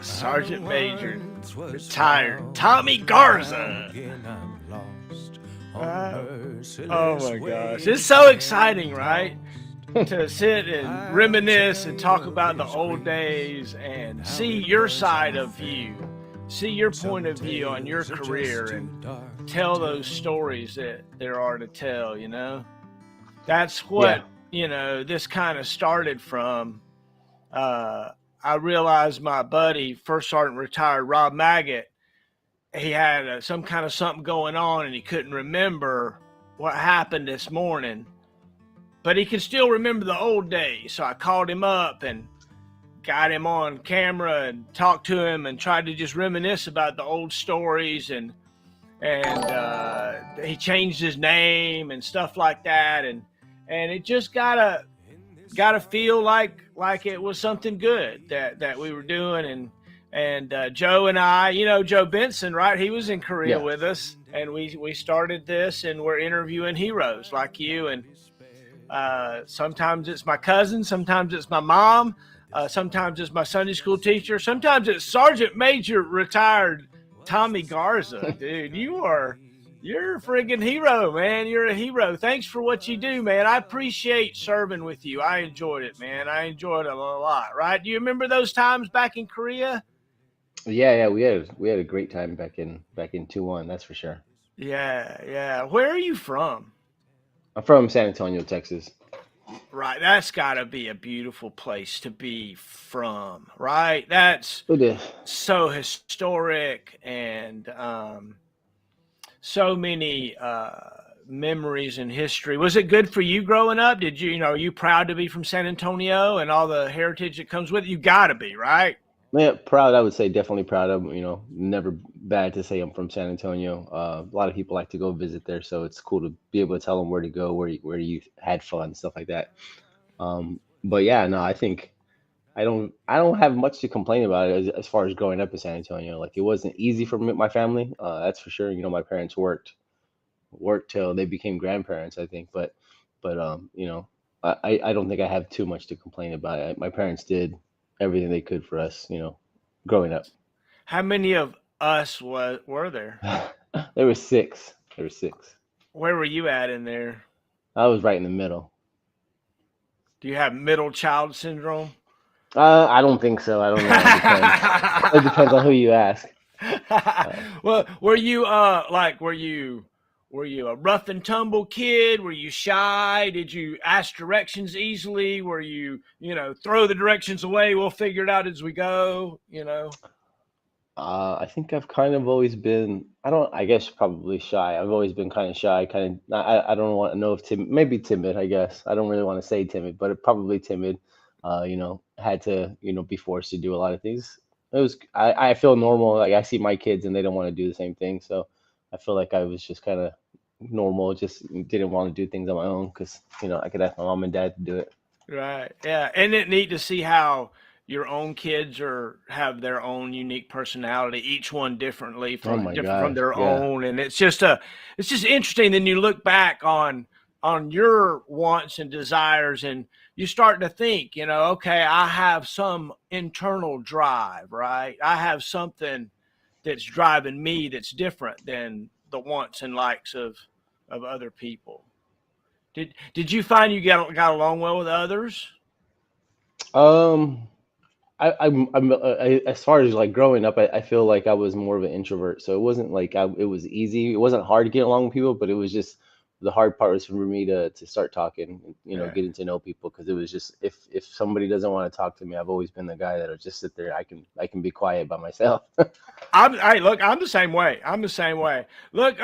Sergeant Major, retired Tommy Garza. Uh, oh my gosh. It's so exciting, right? To sit and reminisce and talk about the old days and see your side of view, see your point of view on your career and tell those stories that there are to tell, That's Yeah. what, this kind of started from. Uh, I realized my buddy, First Sergeant retired Rob Maggot, he had some kind of something going on and he couldn't remember what happened this morning, but he could still remember the old days. So I called him up and got him on camera and talked to him and tried to just reminisce about the old stories and he changed his name and stuff like that, and it just gotta feel like it was something good that we were doing, and Joe and I, Joe Benson, right? He was in Korea Yeah. with us, and we started this, and we're interviewing heroes like you, and sometimes it's my cousin, sometimes it's my mom, sometimes it's my Sunday school teacher, sometimes it's Sergeant Major retired Tommy Garza. Dude, you're a friggin' hero, man. You're a hero. Thanks for what you do, man. I appreciate serving with you. I enjoyed it, man. I enjoyed it a lot, right? Do you remember those times back in Korea? Yeah, we had a great time back in 2-1, that's for sure. Yeah, yeah. Where are you from? I'm from San Antonio, Texas. Right. That's got to be a beautiful place to be from, right? That's It is. so historic and so many memories and history. Was it good for you growing up? Did are you proud to be from San Antonio and all the heritage that comes with it? You got to be, right? Yeah, proud. I would say definitely proud of. Never bad to say I'm from San Antonio. A lot of people like to go visit there, so it's cool to be able to tell them where to go, where you had fun, stuff like that. But yeah, no, I think I don't have much to complain about it as far as growing up in San Antonio. Like it wasn't easy for my family, that's for sure. My parents worked till they became grandparents, I think. But I don't think I have too much to complain about it. My parents did everything they could for us, growing up. How many of us were there? There were six. There were six. Where were you at in there? I was right in the middle. Do you have middle child syndrome? I don't think so. I don't know. It depends. It depends on who you ask. Uh, Well, were you were you a rough and tumble kid? Were you shy? Did you ask directions easily? Were you, throw the directions away, we'll figure it out as we go? I think I've kind of always been, I guess probably shy. I've always been kind of shy, kind of, I don't want to know if maybe timid, I guess. I don't really want to say timid, but probably timid. Had to, be forced to do a lot of things. I feel normal. Like I see my kids and they don't want to do the same thing. So I feel like I was just kind of normal, just didn't want to do things on my own because, I could ask my mom and dad to do it. Right. Yeah. Isn't it neat to see how your own kids have their own unique personality, each one differently Oh from my different from gosh. their Yeah. own, and it's just interesting. Then you look back on your wants and desires, and you start to think, okay, I have some internal drive, right? I have something that's driving me that's different than the wants and likes of other people. Did you find you got along well with others? Um, as far as like growing up, I feel like I was more of an introvert. So it wasn't like it was easy. It wasn't hard to get along with people, but it was just the hard part was for me to start talking, Yeah. getting to know people because it was just if somebody doesn't want to talk to me, I've always been the guy that'll just sit there. I can be quiet by myself. Hey, look, I'm the same way. I'm the same way. Look,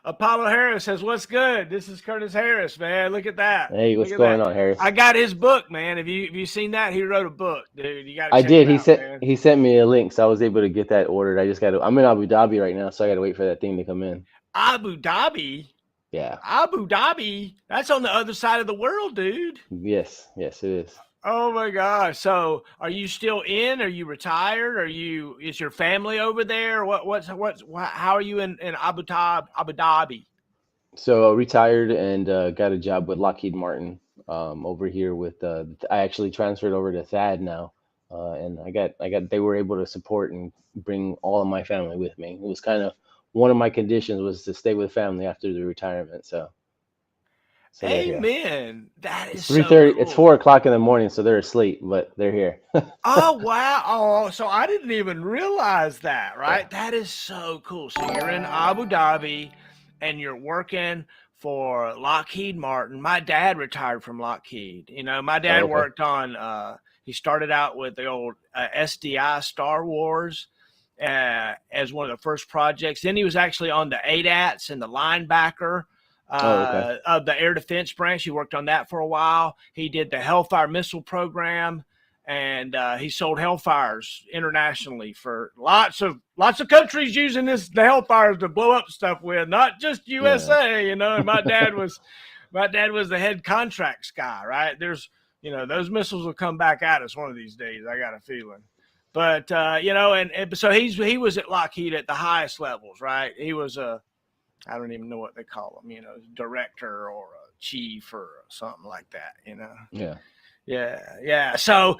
Apollo Harris says, "What's good?" This is Curtis Harris, man. Look at that. Hey, Look what's at going that. on, Harris? I got his book, man. Have you seen that? He wrote a book, dude. You got to I check it did. He out, sent man. he sent me a link, so I was able to get that ordered. I just got to. I'm in Abu Dhabi right now, so I got to wait for that thing to come in. Abu Dhabi, Yeah. Abu Dhabi. That's on the other side of the world, dude. Yes. Yes, it is. Oh my gosh. So, are you still in? Are you retired? Is your family over there? How are you in Abu Dhabi? So retired and got a job with Lockheed Martin over here with I actually transferred over to THAAD now. and they were able to support and bring all of my family with me. It was kind of one of my conditions was to stay with family after the retirement. So they're here. Amen. That It's is three so thirty. It's cool. 4 o'clock in the morning, so they're asleep, but they're here. Oh wow! Oh, so I didn't even realize that. Yeah. Right? That is so cool. So you're in Abu Dhabi, and you're working for Lockheed Martin. My dad retired from Lockheed. You know, my Oh, dad okay. worked on. He started out with the old SDI Star Wars as one of the first projects. Then he was actually on the ADATS and the linebacker Oh, okay. of the air defense branch. He worked on that for a while. He did the Hellfire missile program, and he sold Hellfires internationally for lots of countries using the Hellfires to blow up stuff with, not just Yeah. USA. You know, and my dad was the head contracts guy. Right? There's those missiles will come back at us one of these days. I got a feeling. But and so he was at Lockheed at the highest levels, right? He was I don't even know what they call him, director or a chief or something like that. Yeah. Yeah, yeah. So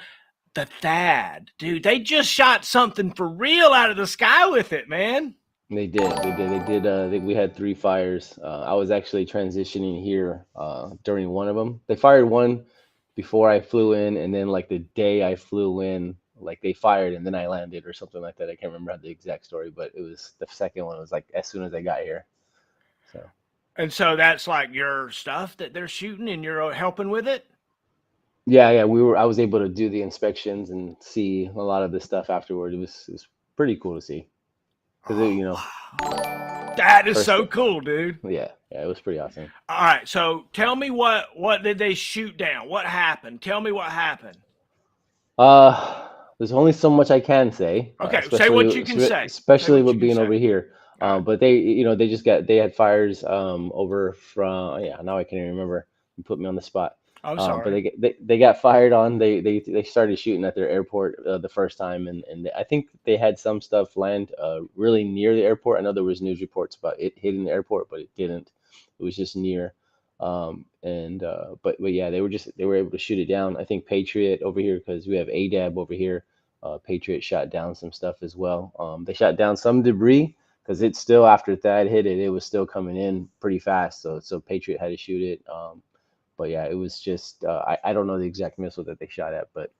the THAAD, dude, they just shot something for real out of the sky with it, man. They did. They did. They did. We had 3 fires. I was actually transitioning here during one of them. They fired one before I flew in, and then like the day I flew in, like they fired, and then I landed or something like that. I can't remember the exact story, but it was the second one was like as soon as I got here. So And so that's like your stuff that they're shooting, and you're helping with it. yeah, yeah, we were. I was able to do the inspections and see a lot of the stuff afterward. It was pretty cool to see because Oh you know wow, that is first, so cool, dude. yeah, yeah, it was pretty awesome. All right, so tell me what did they shoot down? What happened? Tell me what happened. There's only so much I can say, Okay, say what you can say. Say especially what you with can being say. over here. All right. But they had fires over from yeah, now I can't even remember. You put me on the spot. I'm But sorry. they got fired on. They started shooting at their airport the first time, and I think they had some stuff land really near the airport. I know there was news reports about it hitting the airport, but it didn't. It was just near. And but yeah, they were able to shoot it down. I think Patriot over here because we have ADAB over here. Patriot shot down some stuff as well. They shot down some debris because it's still after Thad hit it, it was still coming in pretty fast. So Patriot had to shoot it. But yeah, it was just I don't know the exact missile that they shot at, but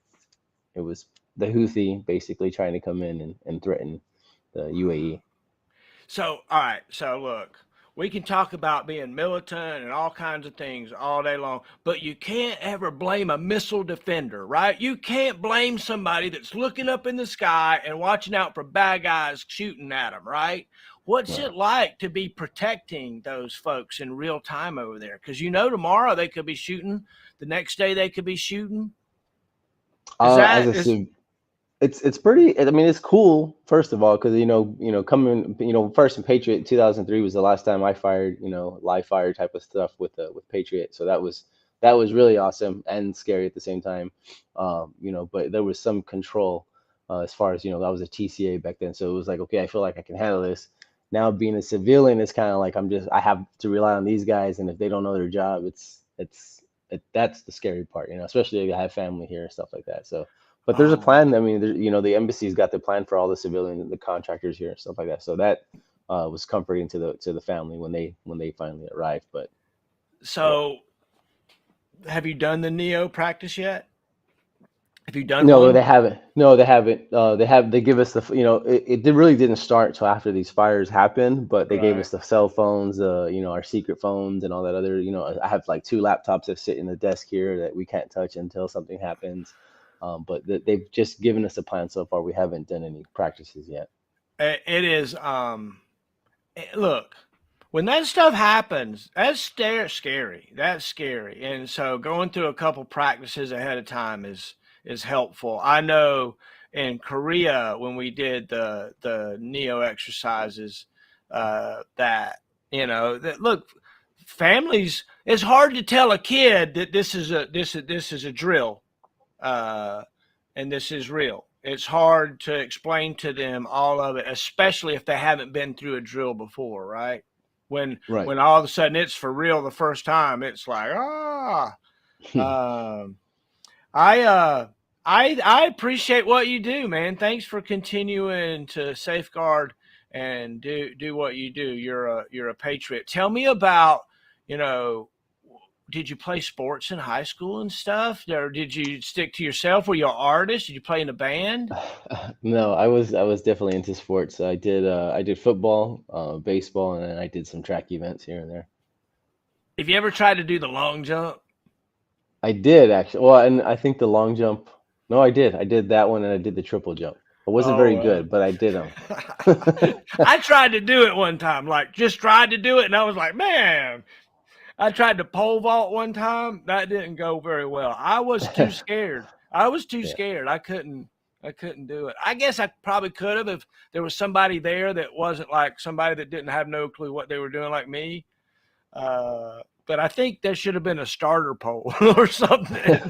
it was the Houthi basically trying to come in and threaten the UAE. So, all right. So, look, we can talk about being militant and all kinds of things all day long, but you can't ever blame a missile defender, right? You can't blame somebody that's looking up in the sky and watching out for bad guys shooting at them, right? What's Right. it like to be protecting those folks in real time over there? Because tomorrow they could be shooting, the next day they could be shooting. Is As that a is it's pretty. I mean, it's cool first of all because coming first in Patriot 2003 was the last time I fired live fire type of stuff with Patriot. So that was really awesome and scary at the same time. But there was some control as far as that was a TCA back then. So it was like okay, I feel like I can handle this. Now being a civilian, it's kind of like I have to rely on these guys, and if they don't know their job, that's the scary part, especially if I have family here and stuff like that. So but there's a oh plan. I mean, the embassy's got the plan for all the civilians and the contractors here and stuff like that. So that was comforting to the family when they finally arrived. But yeah, so have you done the Neo practice yet? Have you done no, one? they haven't. No, they haven't. They give us it really didn't start until after these fires happened. But they gave Right. us the cell phones, our secret phones and all that other. I have like 2 laptops that sit in the desk here that we can't touch until something happens. But they've just given us a plan so far. We haven't done any practices yet. It is. Look, when that stuff happens, that's scary. That's scary. And so going through a couple practices ahead of time is helpful. I know in Korea when we did the Neo exercises, that that look, families. It's hard to tell a kid that this is a drill, uh, and this is real. It's hard to explain to them all of it, especially if they haven't been through a drill before, right? When Right. when all of a sudden it's for real the first time, it's like ah. Um, I I appreciate what you do, man. Thanks for continuing to safeguard and do what you do. You're a patriot. Tell me about, you know, did you play sports in high school and stuff, or did you stick to yourself? Were you an artist? Did you play in a band? No, I was definitely into sports. I did football, baseball, and then I did some track events here and there. Have you ever tried to do the long jump? I did actually. Well, and I think the long jump. No, I did. I did that one, and I did the triple jump. I wasn't Oh very well. good, but I did them. I tried to do it one time, like just tried to do it, and I was like, man, I tried to pole vault one time. That didn't go very well. I was too scared. I was too Yeah. scared. I couldn't do it. I guess I probably could have if there was somebody there that wasn't like somebody that didn't have no clue what they were doing like me. But I think there should have been a starter pole or something.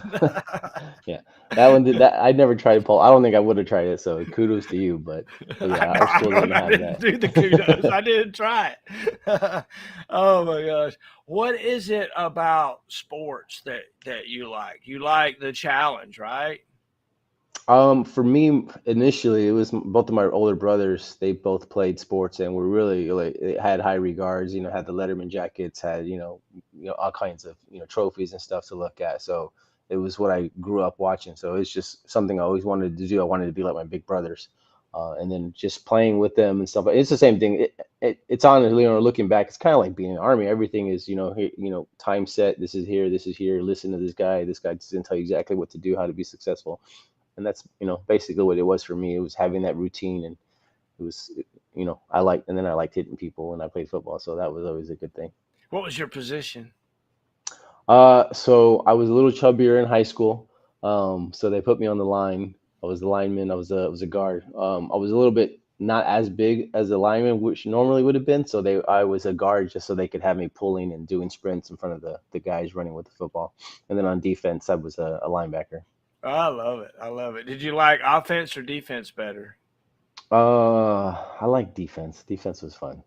Yeah, that one did that. I never tried pole. I don't think I would have tried it. So kudos to you, but I yeah, know our I school don't. didn't I have didn't that. do the kudos. I didn't try it. Oh my gosh, what is it about sports that you like? You like the challenge, right? For me, initially, it was both of my older brothers. They both played sports and were really like they had high regards. You know, had the Letterman jackets, had all kinds of trophies and stuff to look at. So it was what I grew up watching. So it's just something I always wanted to do. I wanted to be like my big brothers, and then just playing with them and stuff. It's the same thing. It's honestly, looking back, it's kind of like being in the army. Everything is time set. This is here. This is here. Listen to this guy. This guy doesn't tell you exactly what to do, how to be successful, and that's basically what it was for me. It was having that routine, and it was and then I liked hitting people, and I played football, so that was always a good thing. What was your position? So I was a little chubbier in high school, so they put me on the line. I was the lineman. I was a guard. I was a little bit not as big as a lineman, which normally would have been. So I was a guard just so they could have me pulling and doing sprints in front of the guys running with the football. And then on defense, I was a linebacker. Oh, I love it. I love it. Did you like offense or defense better? I like defense. Defense was fun.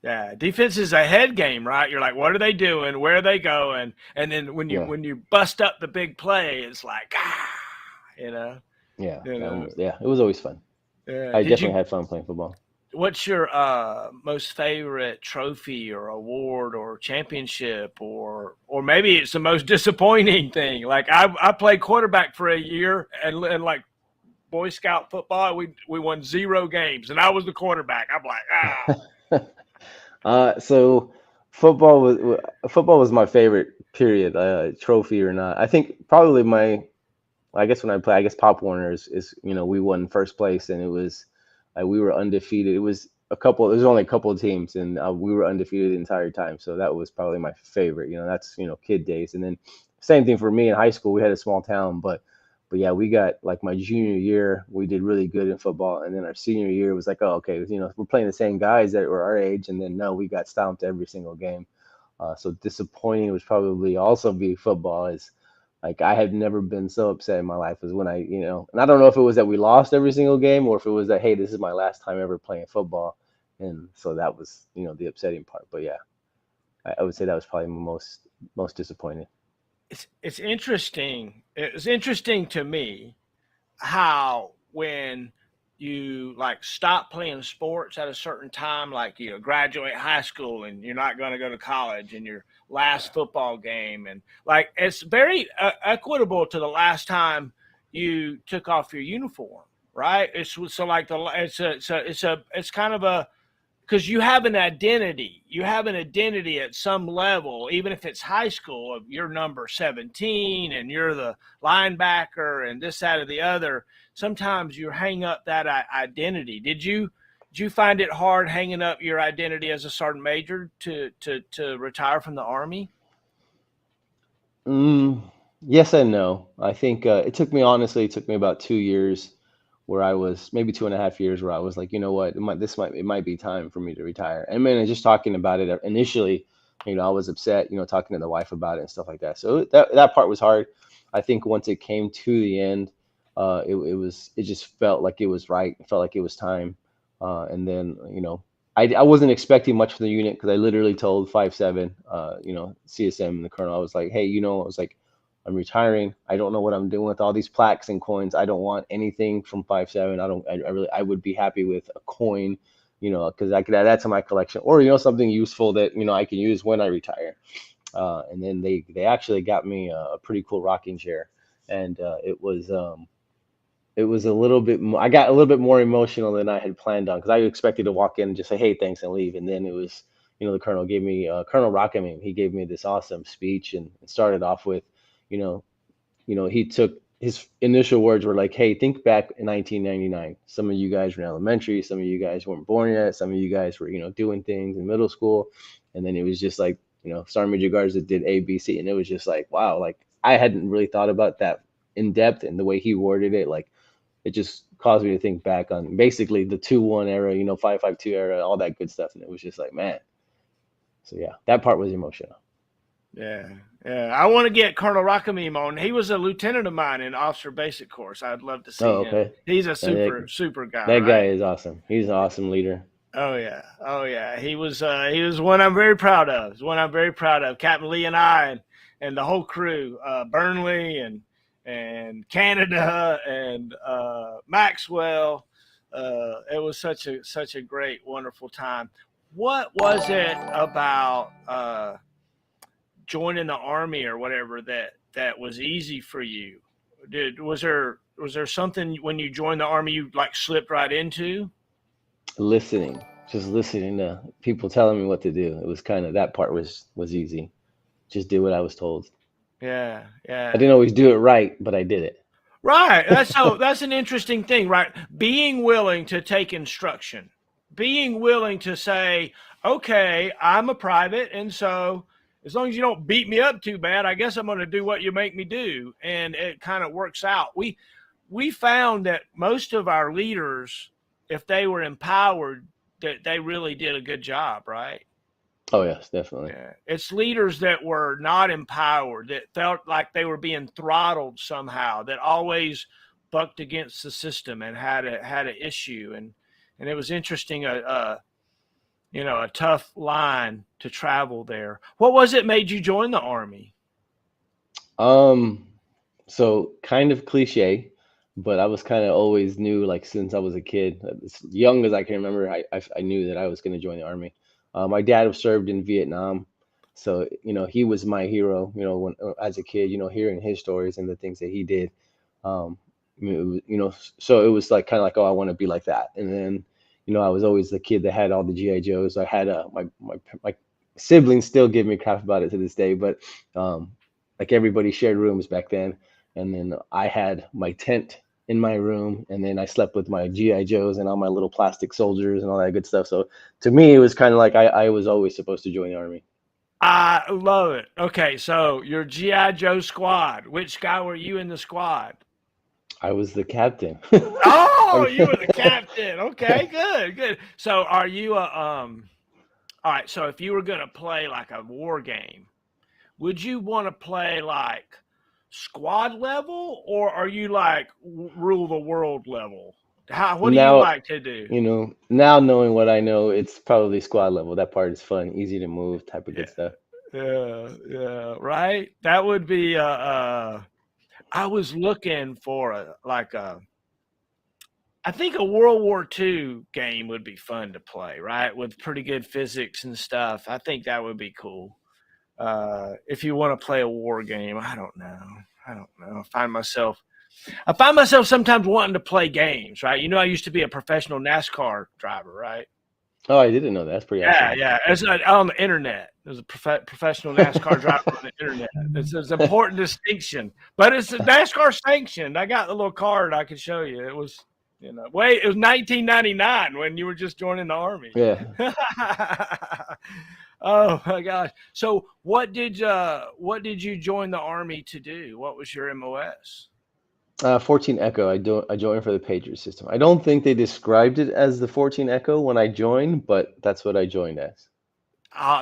Yeah, defense is a head game, right? You're like, what are they doing? Where are they going? And then when you Yeah. when you bust up the big play, it's like you know, Yeah, you know. yeah, it was always fun. Yeah. I Did definitely you? had fun playing football. What's your most favorite trophy or award or championship or maybe it's the most disappointing thing? Like I played quarterback for a year and like Boy Scout football, we won 0 games and I was the quarterback. I'm like So football was my favorite period, trophy or not. I think probably I guess when I play, I guess Pop Warner is we won first place, and it was we were undefeated. It was there was only a couple of teams, and we were undefeated the entire time. So that was probably my favorite. That's kid days. And then same thing for me in high school. We had a small town, but yeah, we got like my junior year, we did really good in football, and then our senior year was like, oh, okay, we're playing the same guys that were our age, and then no, we got stomped every single game. So disappointing was probably also be football. Is like I had never been so upset in my life as when and I don't know if it was that we lost every single game or if it was that, hey, this is my last time ever playing football, and so that was the upsetting part. But yeah, I would say that was probably my most disappointing. it's interesting. It's interesting to me how when you like stop playing sports at a certain time, like you graduate high school and you're not going to go to college and your last football game, and like it's very equitable to the last time you took off your uniform, right? It's so like it's kind of a because you have an identity. You have an identity at some level, even if it's high school, of you're number 17 and you're the linebacker and this, that, or the other. Sometimes you hang up that identity. Did you find it hard hanging up your identity as a sergeant major to retire from the Army? Mm, yes and no. I think it took me about 2 years where I was maybe 2.5 years where I was like, you know what, it might be time for me to retire. And man, just talking about it initially, I was upset, talking to the wife about it and stuff like that. So that part was hard. I think once it came to the end, it just felt like it was right. It felt like it was time. And then, I wasn't expecting much from the unit because I literally told 5-7, CSM and the colonel, I was like, hey, I was like, I'm retiring. I don't know what I'm doing with all these plaques and coins. I don't want anything from 5'7". I would be happy with a coin, because I could add that to my collection, or something useful that I can use when I retire. And then they actually got me a pretty cool rocking chair, and it was a little bit more, I got a little bit more emotional than I had planned on, because I expected to walk in and just say, hey, thanks, and leave. And then it was, the Colonel gave me, Colonel Rockamine, he gave me this awesome speech, and it started off with, you know, he took his initial words were like, hey, think back in 1999. Some of you guys were in elementary, some of you guys weren't born yet, some of you guys were, doing things in middle school. And then it was just like, Sergeant Major Garza did A, B, C. And it was just like, wow, like I hadn't really thought about that in depth, and the way he worded it, like it just caused me to think back on basically the 2-1 era, 5.52 era, all that good stuff. And it was just like, man. So yeah, that part was emotional. Yeah. I want to get Colonel Rockamine on. He was a lieutenant of mine in Officer Basic Course. I'd love to see Oh, him. okay. He's a That, super guy, that guy right? is awesome. He's an awesome leader. Oh yeah. He was one I'm very proud of. One I'm very proud of. Captain Lee and I and the whole crew, Burnley and Canada and Maxwell. It was such a great, wonderful time. What was it about joining the Army or whatever that was easy for you? Was there something when you joined the Army you like slipped right into? Listening, just listening to people telling me what to do. It was kind of, that part was easy. Just did what I was told. Yeah, I yeah. didn't always do it right, but I did it. Right. That's an interesting thing, right? Being willing to take instruction, being willing to say, okay, I'm a private, and so as long as you don't beat me up too bad, I guess I'm going to do what you make me do, and it kind of works out. We found that most of our leaders, if they were empowered, that they really did a good job, right? Oh yes, definitely. Yeah. It's leaders that were not empowered, that felt like they were being throttled somehow, that always bucked against the system and had an issue. And it was interesting, a tough line to travel there. What was it made you join the Army? Um, so kind of cliche, but I was kind of always knew, like since I was a kid, as young as I can remember, I knew that I was going to join the army. My dad served in Vietnam, so he was my hero. When as a kid, hearing his stories and the things that he did, I mean, so it was like kind of like, oh, I want to be like that. And then, I was always the kid that had all the GI Joes. I had my siblings still give me crap about it to this day, but um, like everybody shared rooms back then, and then I had my tent in my room, and then I slept with my GI Joes and all my little plastic soldiers and all that good stuff. So to me, it was kind of like I was always supposed to join the army. I love it. Okay, so your GI Joe squad. Which guy were you in the squad? I was the captain. Oh, I you were the captain. Okay, good. So are you a all right, so if you were going to play like a war game, would you want to play like squad level or are you like rule the world level? What do you now, like to do? now knowing what I know, it's probably squad level. That part is fun, easy to move, type of Yeah. good stuff. Yeah, right? That would be I was looking for I think a World War II game would be fun to play, right? With pretty good physics and stuff. I think that would be cool. If you want to play a war game, I don't know. I find myself sometimes wanting to play games, right? I used to be a professional NASCAR driver, right? Oh, I didn't know that. That's pretty awesome. Yeah. It's on the internet. There's a professional NASCAR driver on the internet. It's an important distinction, but it's a NASCAR sanctioned. I got the little card I could show you. It was, it was 1999 when you were just joining the army. Yeah. Oh my gosh! So what did you join the army to do? What was your MOS? 14 Echo. I joined for the Patriot system. I don't think they described it as the 14 Echo when I joined, but that's what I joined as.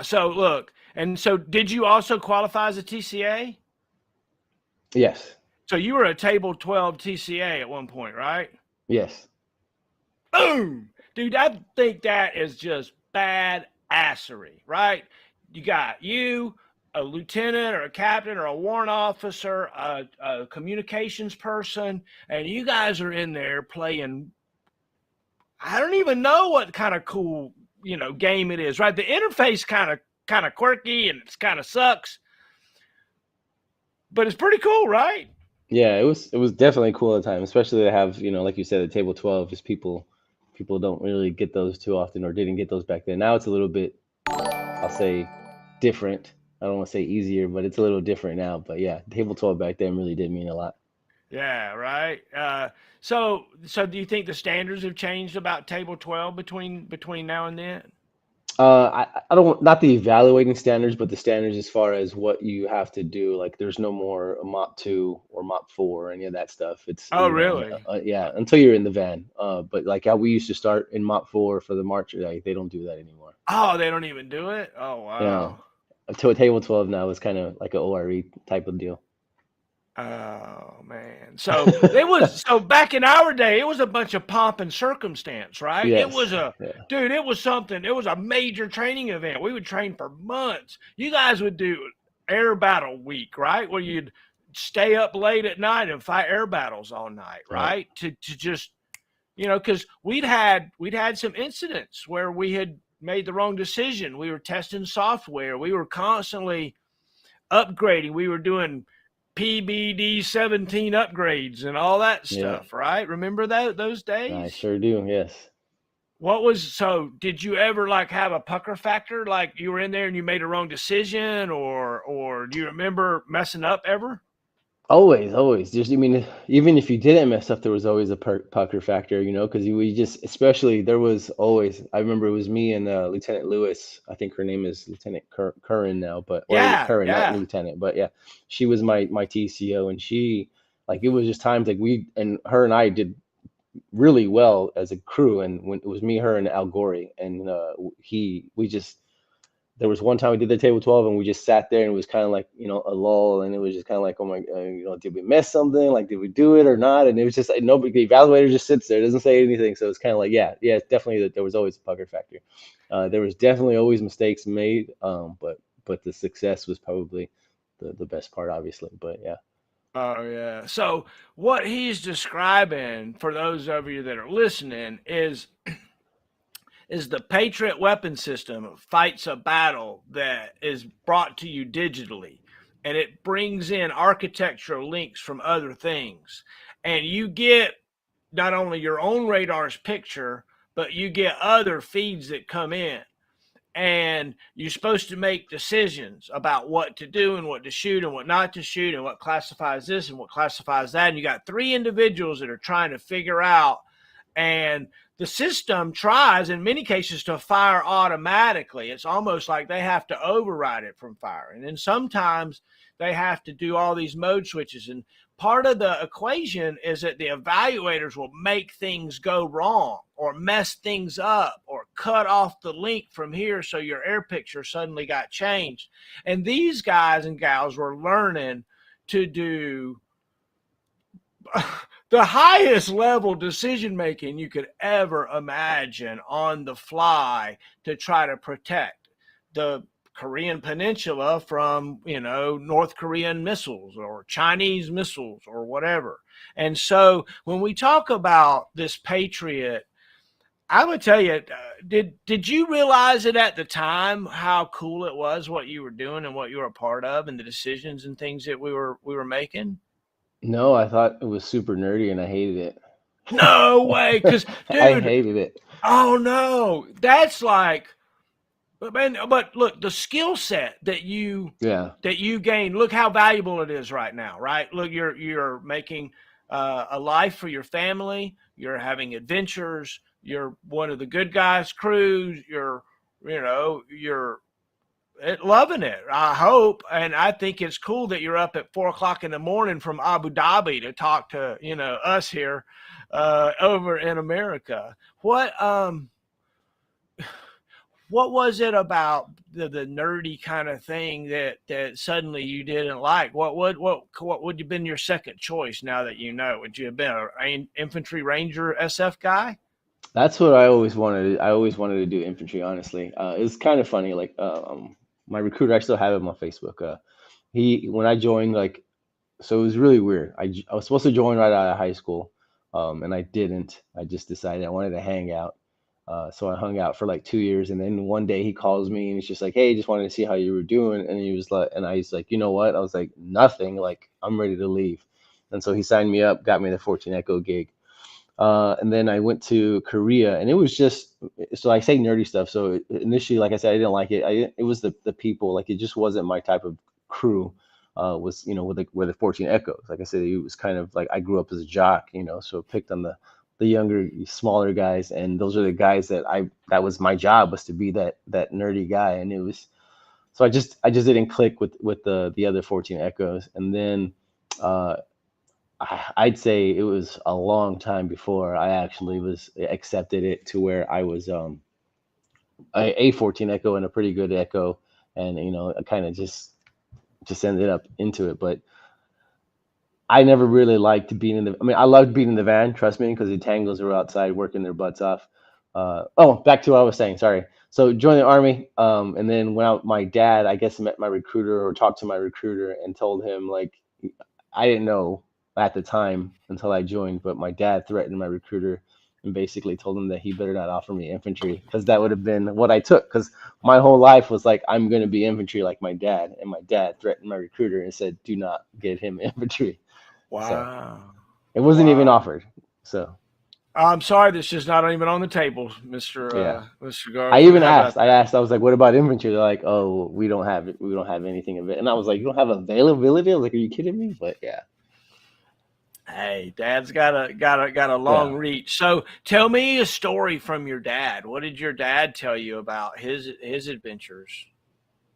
So look, and so did you also qualify as a TCA? Yes. So you were a Table 12 TCA at one point, right? Yes. Boom, dude! I think that is just bad assery, right? You got you. a lieutenant or a captain or a warrant officer, a communications person, and you guys are in there playing. I don't even know what kind of cool game it is, right? The interface kind of quirky and it's kind of sucks, but it's pretty cool, right? Yeah, it was definitely cool at the time, especially to have, like you said, the table 12. Just people don't really get those too often, or didn't get those back then. Now it's a little bit, I'll say, different. I don't want to say easier, but it's a little different now. But yeah, table 12 back then really did mean a lot. Yeah, right. So do you think the standards have changed about table 12 between now and then? I don't, not the evaluating standards, but the standards as far as what you have to do. Like, there's no more a mop 2 or mop 4 or any of that stuff. It's, Oh, really? yeah, until you're in the van. But like how we used to start in mop 4 for the march, like they don't do that anymore. Oh, they don't even do it? Oh, You know, wow. until table 12 now is kind of like a ORE type of deal. Oh, man. So back in our day, it was a bunch of pomp and circumstance, right? It Yes. was a Yeah. dude, it was something. It was a major training event. We would train for months. You guys would do air battle week, right? Where you'd stay up late at night and fight air battles all night, Right. right? To just because we'd had some incidents where we had made the wrong decision. We were testing software. We were constantly upgrading. We were doing PBD 17 upgrades and all that Yeah. stuff, right? Remember those I days? sure do. Yes. Did you ever like have a pucker factor? Like you were in there and you made a wrong decision or do you remember messing up ever? Always, always. Just, I mean, even if you didn't mess up, there was always a pucker factor, because we just, especially, there was always, I remember it was me and Lieutenant Lewis. I think her name is Lieutenant Curran now, but, or Yeah, Curran, not yeah. Lieutenant, but yeah, she was my TCO, and she, like, it was just times like and her and I did really well as a crew, and when it was me, her, and Al Gorey, and we just, there was one time we did the table 12 and we just sat there, and it was kind of like, a lull, and it was just kind of like, oh my, did we miss something? Like, did we do it or not? And it was just like, nobody, the evaluator just sits there, doesn't say anything. So it's kind of like, yeah, yeah, it's definitely that there was always a pucker factor. There was definitely always mistakes made, but the success was probably the best part, obviously. But yeah. Oh yeah. So what he's describing for those of you that are listening is the Patriot weapon system fights a battle that is brought to you digitally, and it brings in architectural links from other things. And you get not only your own radar's picture, but you get other feeds that come in. And you're supposed to make decisions about what to do and what to shoot and what not to shoot and what classifies this and what classifies that. And you got three individuals that are trying to figure out, and the system tries in many cases to fire automatically. It's almost like they have to override it from firing. And sometimes they have to do all these mode switches. And part of the equation is that the evaluators will make things go wrong or mess things up or cut off the link from here so your air picture suddenly got changed. And these guys and gals were learning to do the highest level decision making you could ever imagine on the fly to try to protect the Korean Peninsula from, North Korean missiles or Chinese missiles or whatever. And so when we talk about this Patriot, I would tell you, did you realize it at the time how cool it was what you were doing and what you were a part of and the decisions and things that we were making? No, I thought it was super nerdy and I hated No way, because it. I dude, hated it. oh no, that's like, but man, but look, the skill set Yeah. that you gain, look how valuable it is right now, right? Look, you're making a life for your family. You're having adventures. You're one of the good guys' crews. You're loving it. I hope, and I think it's cool that you're up at 4 o'clock in the morning from Abu Dhabi to talk to us here over in America. What was it about the nerdy kind of thing that suddenly you didn't like? What would have been your second choice now that you know? Would you have been an infantry ranger SF guy? That's what I always wanted. I always wanted to do infantry, honestly. It's kind of funny. Like, my recruiter, I still have him on Facebook. He when I joined, like, so it was really weird. I was supposed to join right out of high school, and I didn't. I just decided I wanted to hang out. So I hung out for like 2 years, and then one day he calls me and he's just like, "Hey, just wanted to see how you were doing." And he was like, and I was like, "You know what?" I was like, "Nothing. Like, I'm ready to leave." And so he signed me up, got me the 14 Echo gig. And then I went to Korea, and it was just, so I say nerdy stuff. So initially, like I said, I didn't like it. It was the people, like, it just wasn't my type of crew. Was, with the 14 Echoes. Like I said, it was kind of like I grew up as a jock, so picked on the younger, smaller guys, and those are the guys that was my job, was to be that nerdy guy, and it was, so I just didn't click with the other 14 Echoes, and then. Uh, I'd say it was a long time before I actually was accepted it to where I was a 14 Echo and a pretty good Echo, and I kind of just ended up into it. But I never really liked being in the. I mean, I loved being in the van. Trust me, because the Tangos were outside working their butts off. Back to what I was saying. Sorry. So joined the army, and then went out. My dad, I guess, met my recruiter or talked to my recruiter and told him, like, I didn't know at the time until I joined, but my dad threatened my recruiter and basically told him that he better not offer me infantry, because that would have been what I took. Because my whole life was like, I'm going to be infantry like my dad, and my dad threatened my recruiter and said, do not get him infantry. So Wow. it wasn't even Wow. offered. So I'm sorry, this is not even on the table, Mister yeah, Mister I Garza. even How about asked. I that? asked. I was like, "What about infantry?" They're like, "Oh, we don't have anything of it." And I was like, "You don't have availability?" I was like, "Are you kidding me?" But yeah, Hey, Dad's got a long yeah. reach. So tell me a story from your dad. What did your dad tell you about his adventures?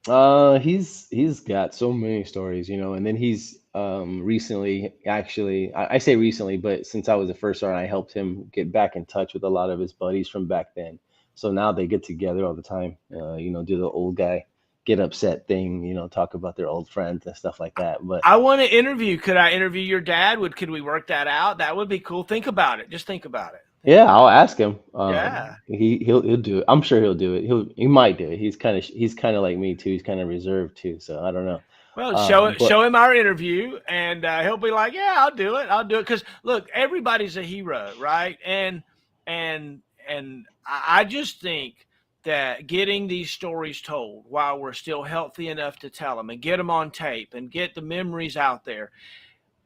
He's got so many stories, and then he's recently, actually, I say recently, but since I was the first sergeant, I helped him get back in touch with a lot of his buddies from back then. So now they get together all the time, do the old guy get upset thing, talk about their old friends and stuff like that. But I want to interview. Could I interview your dad? Could we work that out? That would be cool. Think about it. Just think about it. Think yeah, about I'll it. ask him. Yeah. He'll do it. I'm sure he'll do it. He might do it. He's kind of like me too. He's kind of reserved too. So I don't know. Well, But show him our interview, and he'll be like, "Yeah, I'll do it. I'll do it." Because look, everybody's a hero, right? And I just think that getting these stories told while we're still healthy enough to tell them and get them on tape and get the memories out there,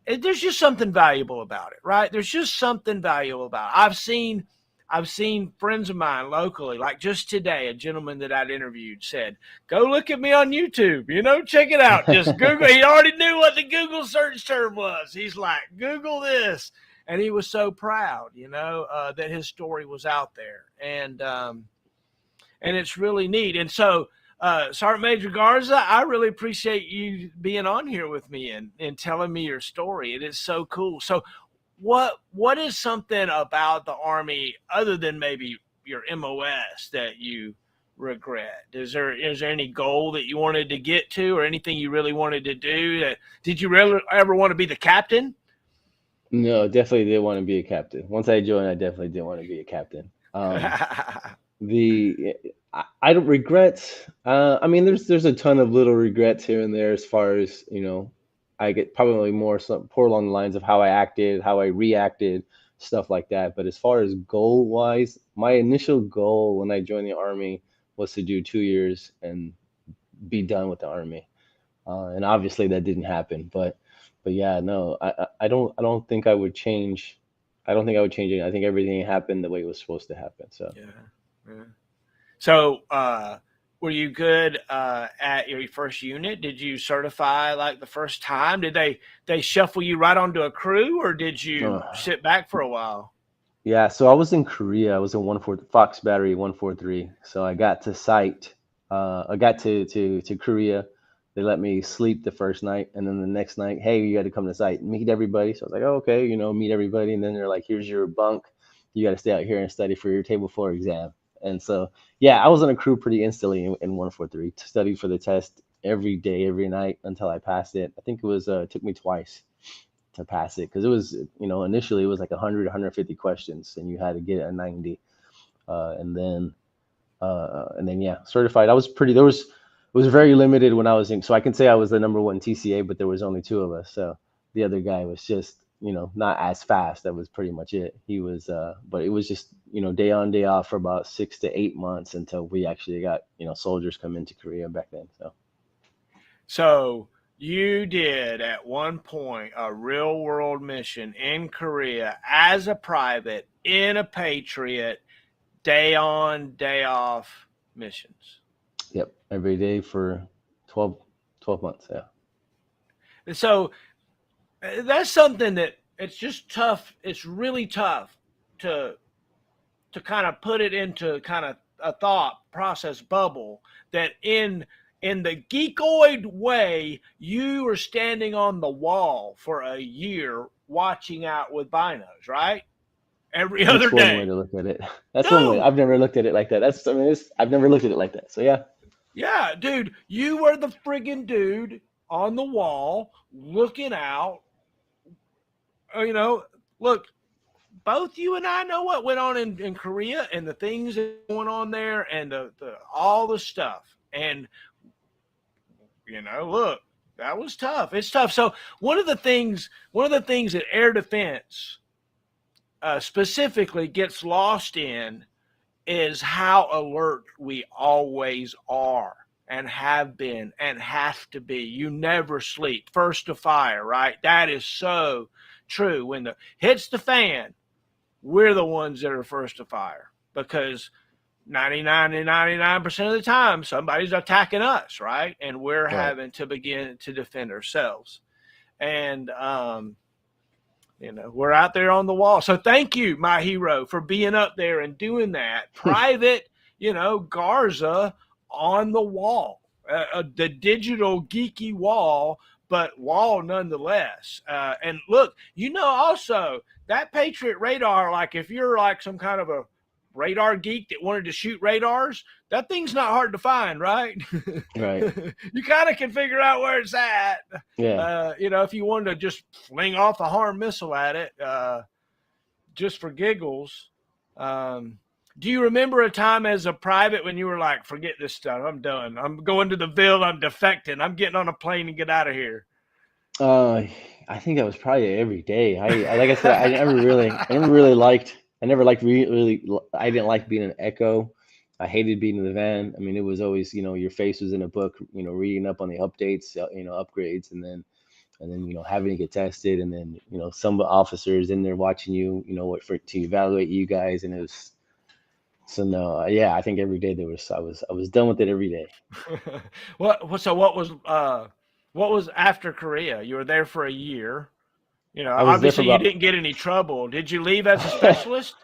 there's just something valuable about it, right? There's just something valuable about it. I've seen friends of mine locally, like just today, a gentleman that I'd interviewed said, "Go look at me on YouTube. Check it out. Just Google." He already knew what the Google search term was. He's like, "Google this," and he was so proud, that his story was out there, and it's really neat. And so, Sergeant Major Garza, I really appreciate you being on here with me and telling me your story. It is so cool. So, what is something about the Army other than maybe your MOS that you regret? Is there any goal that you wanted to get to, or anything you really wanted to do? Did you really ever want to be the captain? no, definitely did want to be a captain. Once I joined, I definitely did want to be a captain. The I don't regret. I mean, there's a ton of little regrets here and there as far as I get probably more along the lines of how I acted, how I reacted, stuff like that. But as far as goal wise, my initial goal when I joined the army was to do 2 years and be done with the army. And obviously that didn't happen. But yeah, no, I don't think I would change. I don't think I would change it. I think everything happened the way it was supposed to happen. So. Yeah. Yeah. So, were you good at your first unit? Did you certify like the first time? Did they shuffle you right onto a crew, or did you Uh, sit back for a while? Yeah, so I was in Korea. I was in 14 Fox Battery 143. So I got to site. I got to Korea. They let me sleep the first night, and then the next night, hey, you got to come to site, meet everybody. So I was like, oh, okay, meet everybody, and then they're like, here's your bunk. You got to stay out here and study for your table floor exam. And so, yeah, I was on a crew pretty instantly in 143. Studied for the test every day, every night until I passed it. I think it took me twice to pass it, because it was, initially it was like 100 150 questions and you had to get a 90, and then yeah, certified. I was pretty there was was very limited when I was in. So I can say I was the number one TCA, but there was only two of us. So the other guy was just, not as fast. That was pretty much it. He was, but it was just, day on, day off for about 6 to 8 months until we actually got, soldiers come into Korea back then. So So you did at one point a real world mission in Korea as a private in a Patriot, day on, day off missions. yep, every day for 12 months. Yeah. And so that's something that it's just tough. It's really tough to kind of put it into kind of a thought process bubble that in the geekoid way, you are standing on the wall for a year watching out with binos, right? Every other That's one way day. to look at it. That's one way. Dude, I've never looked at it like that. I've never looked at it like that. So yeah. yeah, dude, you were the friggin' dude on the wall looking out. You know, look, both you and I know what went on in Korea and the things that going on there and the all the stuff. And look, that was tough. It's tough. So one of the things that air defense specifically gets lost in is how alert we always are and have been and have to be. You never sleep. First to fire, right? That is so true. When the hits the fan, we're the ones that are first to fire because 99 to 99% of the time somebody's attacking us, right? And we're Right. having to begin to defend ourselves. And we're out there on the wall. So thank you, my hero, for being up there and doing that. Private, Garza on the wall, the digital geeky wall, but wall nonetheless. And look, also that Patriot radar, like if you're like some kind of a radar geek that wanted to shoot radars, that thing's not hard to find, right? Right. You kind of can figure out where it's at. Yeah. If you wanted to just fling off a harm missile at it, just for giggles. Do you remember a time as a private when you were like, forget this stuff, I'm done. I'm going to the Ville, I'm defecting, I'm getting on a plane and get out of here? Uh, I think that was probably every day. Like I said, I never liked really, I didn't like being an echo. I hated being in the van. I mean, it was always, your face was in a book, reading up on the updates, upgrades, and then, having to get tested. And then, some officers in there watching you, to evaluate you guys. And it was, so no, yeah, I think every day I was done with it every day. What was after Korea? You were there for a year. I was there for Obviously you about didn't get any trouble. Did you leave as a specialist?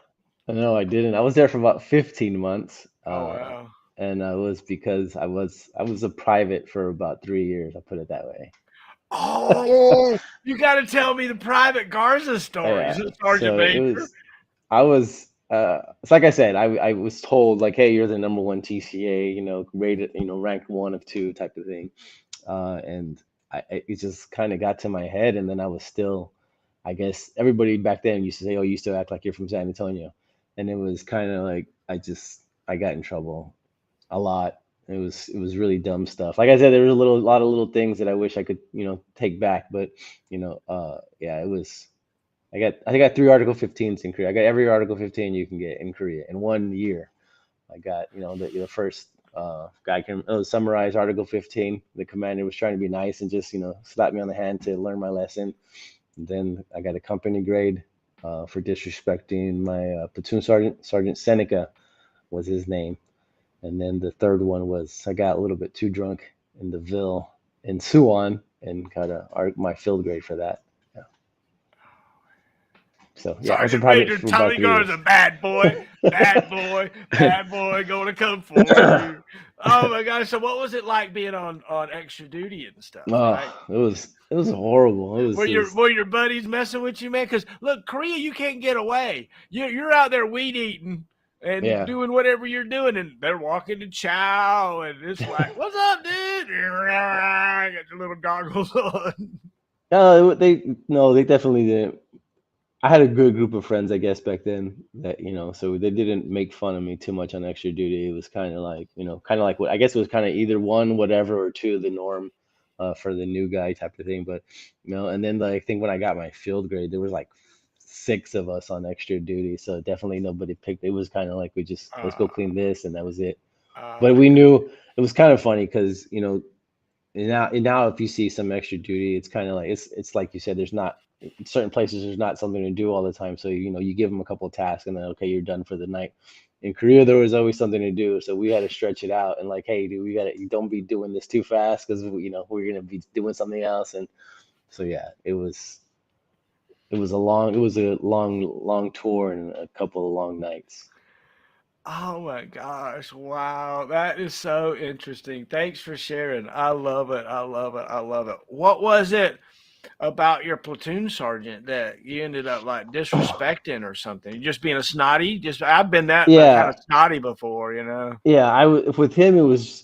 No, I didn't. I was there for about 15 months. Oh wow. And I was because I was a private for about 3 years. I'll put it that way. Oh, you got to tell me the private Garza stories, Yeah. Sergeant So it Major. was I was it's like I said, I was told like, hey, you're the number one TCA, rated, ranked one of two type of thing. And it just kind of got to my head, and then I was still, I guess everybody back then used to say, oh, you still act like you're from San Antonio. And it was kind of like I got in trouble a lot. It was really dumb stuff. Like I said, there was a lot of little things that I wish I could, take back, but yeah, it was. I got three Article 15s in Korea. I got every Article 15 you can get in Korea in 1 year. I got, the first guy can summarize Article 15. The commander was trying to be nice and just, slap me on the hand to learn my lesson. And then I got a company grade for disrespecting my platoon sergeant. Sergeant Seneca was his name. And then the third one was I got a little bit too drunk in the Ville in Suwon and got my field grade for that. Yeah. So yeah, I was a Sergeant private Major for about Tommy 3 years. Garza, bad boy, bad boy, bad boy, going to come for you. Oh my gosh! So what was it like being on extra duty and stuff? Right? It was horrible. It was Were your just were your buddies messing with you, man? Because look, Korea, you can't get away. You're out there weed eating and yeah. doing whatever you're doing, and they're walking to chow, and it's like, "What's up, dude?" Got your little goggles on. No, they definitely didn't. I had a good group of friends, I guess, back then that, so they didn't make fun of me too much on extra duty. It was kind of like, kind of like what I guess it was kind of either one, whatever, or two, the norm for the new guy type of thing. But, and then I think when I got my field grade, there was like six of us on extra duty. So definitely nobody picked. It was kind of like we just, let's go Uh, clean this, and that was it. But we okay. knew it was kind of funny because, and now if you see some extra duty, it's kind of like it's like you said, there's not certain places there's not something to do all the time. So you give them a couple of tasks and then okay, you're done for the night. In Korea, there was always something to do, so we had to stretch it out and like, hey, dude, we gotta you don't be doing this too fast because we're gonna be doing something else. And so yeah, it was a long tour and a couple of long nights. Oh my gosh. Wow. That is so interesting. Thanks for sharing. I love it. I love it. I love it. What was it about your platoon sergeant that you ended up like disrespecting or something? Just being a snotty? Just I've been that kind Yeah, of snotty before, you know. yeah, with him it was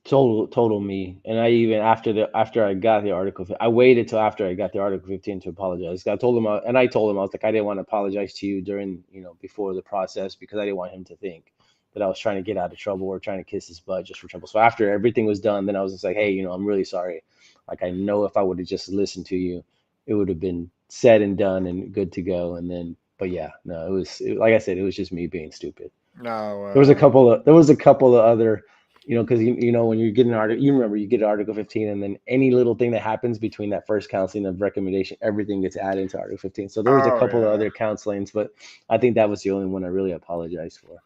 total me. And I even after I got the article, I waited till after I got the article 15 to apologize. I told him I was like I didn't want to apologize to you during before the process because I didn't want him to think that I was trying to get out of trouble or trying to kiss his butt just for trouble. So after everything was done, then I was just like, hey, I'm really sorry. Like I know if I would have just listened to you, it would have been said and done and good to go. And then, but yeah, no, like I said, it was just me being stupid. No, There was a couple of other, because when you get an article, you remember you get Article 15, and then any little thing that happens between that first counseling of recommendation, everything gets added into Article 15. So there was a oh couple of yeah. other counselings, but I think that was the only one I really apologized for.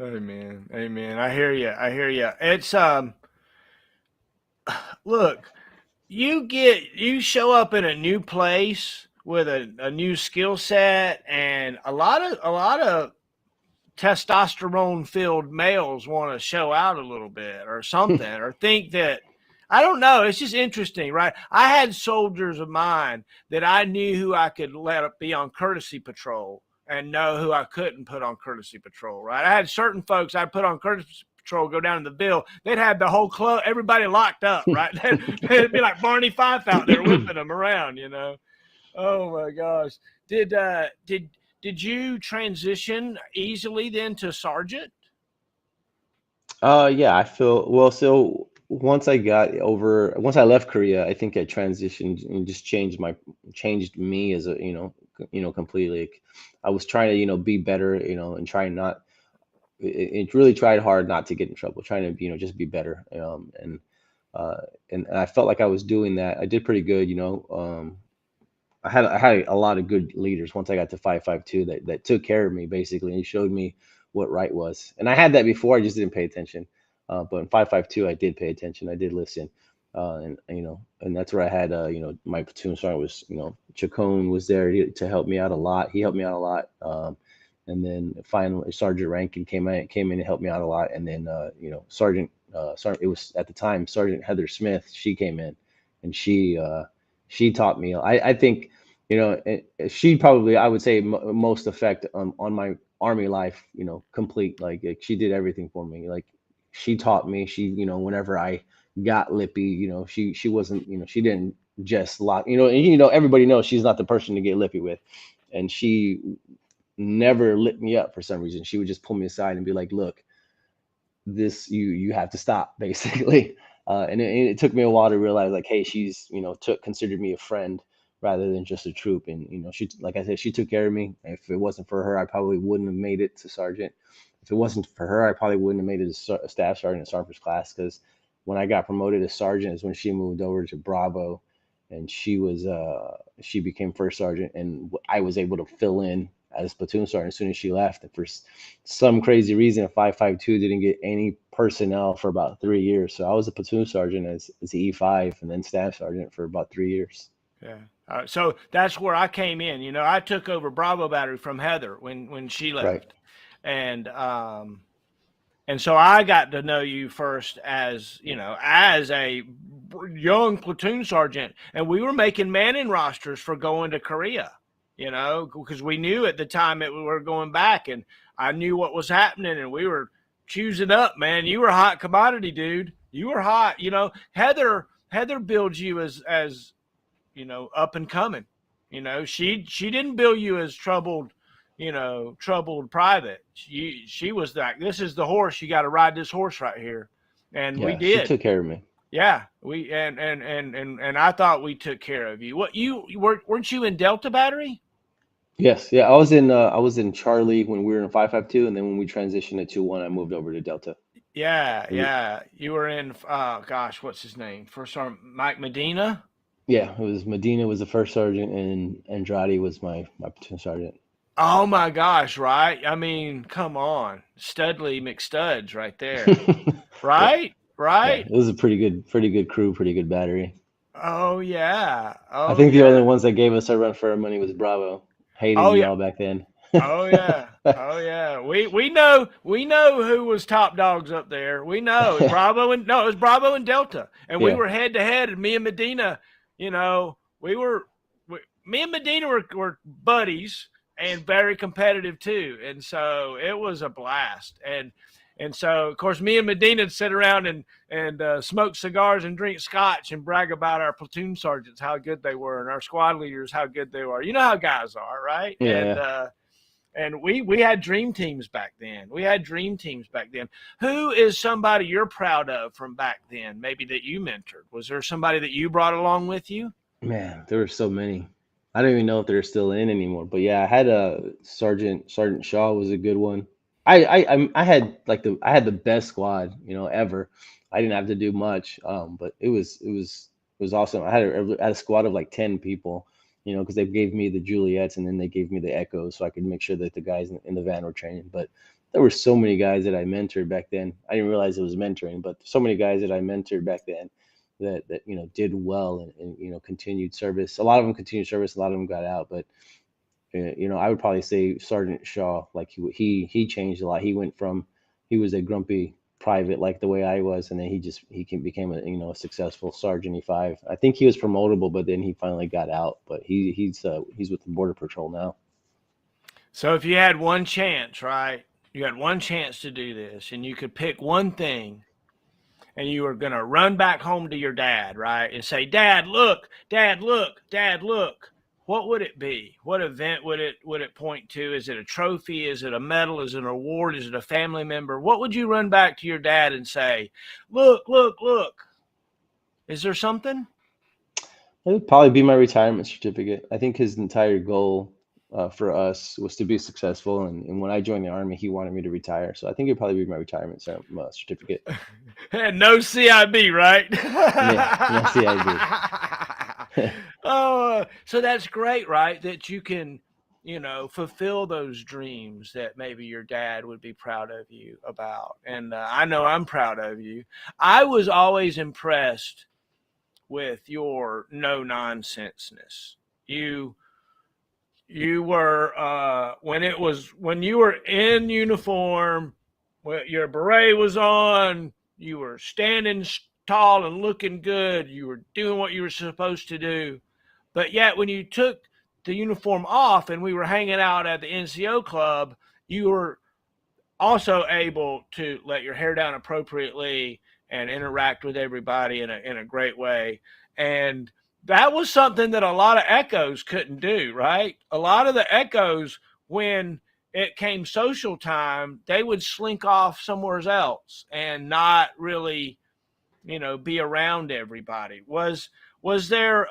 Amen. Amen. I hear you. I hear you. It's look, you show up in a new place with a new skill set and a lot of testosterone filled males want to show out a little bit or something or think that I don't know. It's just interesting, right? I had soldiers of mine that I knew who I could let be on courtesy patrol and know who I couldn't put on courtesy patrol, right? I had certain folks I'd put on courtesy patrol go down to the bill. They'd have the whole club, everybody locked up, right? They'd be like Barney Fife out there whipping them around, you know? Oh my gosh. Did uh did did you transition easily then to sergeant? Yeah, I feel well. So once I left Korea, I think I transitioned and just changed me as a completely. Like, I was trying to be better, and trying not. It really tried hard not to get in trouble, trying to just be better. Uh, and I felt like I was doing that. I did pretty good. I had a lot of good leaders once I got to 552 that took care of me basically and showed me what right was. And I had that before, I just didn't pay attention. But in 552, I did pay attention. I did listen. And that's where I had my platoon sergeant was Chacon was there to help me out a lot. He helped me out a lot. And then finally Sergeant Rankin came in and helped me out a lot. And then Sergeant, it was at the time Sergeant Heather Smith. She came in and she taught me. I think she probably, I would say, most effect on my army life, complete. Like, she did everything for me. Like, she taught me. She, whenever I got lippy, she wasn't, she didn't just lock, and everybody knows she's not the person to get lippy with, and she never lit me up for some reason. She would just pull me aside and be like, "Look, this you have to stop," basically. And it took me a while to realize, like, hey, she's considered me a friend rather than just a troop. And she, like I said, she took care of me. If it wasn't for her, I probably wouldn't have made it to sergeant. If it wasn't for her, I probably wouldn't have made it to a staff sergeant in sergeant's class, because when I got promoted to sergeant is when she moved over to Bravo, and she became first sergeant, and I was able to fill in as platoon sergeant as soon as she left. And for some crazy reason, 552 didn't get any personnel for about 3 years. So I was a platoon sergeant as the E5 and then staff sergeant for about 3 years. Yeah. So that's where I came in. I took over Bravo Battery from Heather when she Right. left, and and so I got to know you first as as a young platoon sergeant, and we were making manning rosters for going to Korea. Because we knew at the time that we were going back, and I knew what was happening, and we were choosing up. Man, you were a hot commodity, dude. You were hot. Heather builds you as up and coming. She didn't bill you as troubled, troubled private. She was like, this is the horse. You got to ride this horse right here, and we Yeah, she did. took care of me. Yeah, we and I thought we took care of you. What weren't you in Delta Battery? Yes, yeah, I was in Charlie when we were in 552, and then when we transitioned to 2-1, I moved over to Delta. Yeah, It was, yeah. You were in. Gosh, what's his name? First sergeant Mike Medina. yeah, it was Medina was the first sergeant, and Andrade was my platoon sergeant. Oh my gosh, right? I mean, come on, Studley McStuds, right there. Yeah, Right, yeah, right. it was a pretty good crew, pretty good battery. Oh yeah, I oh think the only yeah, ones that gave us a run for our money was Bravo, hating oh me yeah, all back then. oh yeah, oh yeah. We know who was top dogs up there. We know Bravo and no, it was Bravo and Delta, and we Yeah, were head to head. And me and Medina, we were, me and Medina were buddies and very competitive too. And so it was a blast. And so of course me and Medina would sit around and smoke cigars and drink scotch and brag about our platoon sergeants how good they were and our squad leaders how good they were. You know how guys are, right? yeah, And yeah. we had dream teams back then. We had dream teams back then. Who is somebody you're proud of from back then? Maybe that you mentored. Was there somebody that you brought along with you? Man, there were so many. I don't even know if they're still in anymore. But yeah, I had a Sergeant Shaw was a good one. I had like I had the best squad, ever. I didn't have to do much, but it was awesome. I had a squad of like 10 people, because they gave me the Juliets and then they gave me the Echoes, so I could make sure that the guys in the van were training. But there were so many guys that I mentored back then. I didn't realize it was mentoring, but so many guys that I mentored back then that did well and continued service. A lot of them continued service. A lot of them got out, but I would probably say Sergeant Shaw, like he changed a lot. He was a grumpy private like the way I was, and then became a successful Sergeant E5. I think he was promotable, but then he finally got out. But he's with the Border Patrol now. So if you had one chance, right? You had one chance to do this, and you could pick one thing, and you were going to run back home to your dad, right? And say, "Dad, look, Dad, look, Dad, look." What would it be? What event would it point to? Is it a trophy? Is it a medal? Is it an award? Is it a family member? What would you run back to your dad and say, "Look, look, look"? Is there something? It would probably be my retirement certificate. I think his entire goal for us was to be successful, and when I joined the army, he wanted me to retire. So I think it'd probably be my certificate. No CIB, right? Yeah, no CIB. Oh, so that's great, right? That you can, fulfill those dreams that maybe your dad would be proud of you about. And I know I'm proud of you. I was always impressed with your no nonsenseness. You you were when you were in uniform, when your beret was on, you were standing tall and looking good. You were doing what you were supposed to do. But yet, when you took the uniform off and we were hanging out at the NCO club, you were also able to let your hair down appropriately and interact with everybody in a great way. And that was something that a lot of echoes couldn't do, right? A lot of the echoes, when it came social time, they would slink off somewhere else and not really, be around everybody. Was there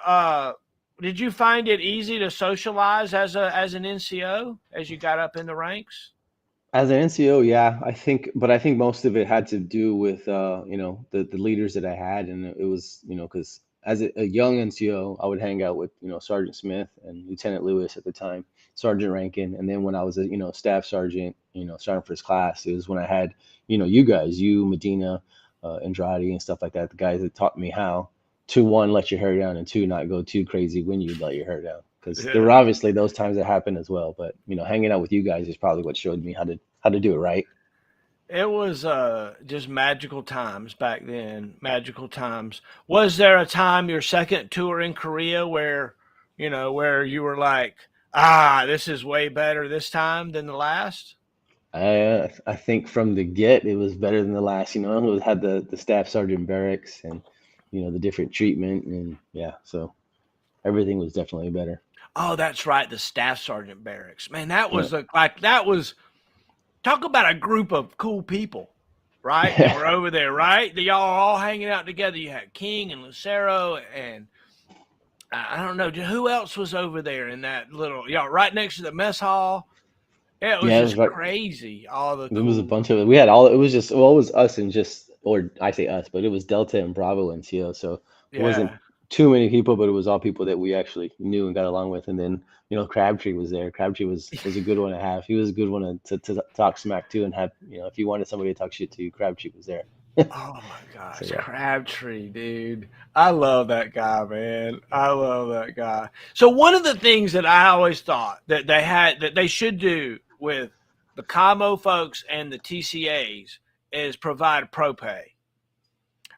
did you find it easy to socialize as an NCO as you got up in the ranks? As an NCO, yeah, but I think most of it had to do with the leaders that I had, and it was because as a young NCO, I would hang out with Sergeant Smith and Lieutenant Lewis at the time, Sergeant Rankin, and then when I was a staff sergeant, sergeant first class, it was when I had you guys, you Medina, Andrade, and stuff like that, the guys that taught me how to one let your hair down and two not go too crazy when you let your hair down. Because there were Yeah. obviously those times that happened as well, but hanging out with you guys is probably what showed me how to do it right. It was just magical times back then. Magical times. Was there a time your second tour in Korea where, where you were like, this is way better this time than the last? I think from the get it was better than the last. It had the staff sergeant barracks and the different treatment and yeah, so everything was definitely better. Oh, that's right, the staff sergeant barracks. Man, that Yeah. was talk about a group of cool people, right? That were over there, right? Y'all are all hanging out together. You had King and Lucero and I don't know who else was over there in that little, y'all right next to the mess hall. Yeah, it was Yeah, it was just right. crazy. All the It was a cool, bunch of we had all. It was just well, it was us and just or I say us, but it was Delta and Bravo and CO. So it wasn't yeah. too many people, but it was all people that we actually knew and got along with. And then Crabtree was there. Crabtree was a good one to have. He was a good one to talk smack to and have if you wanted somebody to talk shit to you, Crabtree was there. Oh my So gosh, yeah, Crabtree, dude. I love that guy, man. I love that guy. So one of the things that I always thought that they should do with the Camo folks and the TCAs is provide propay.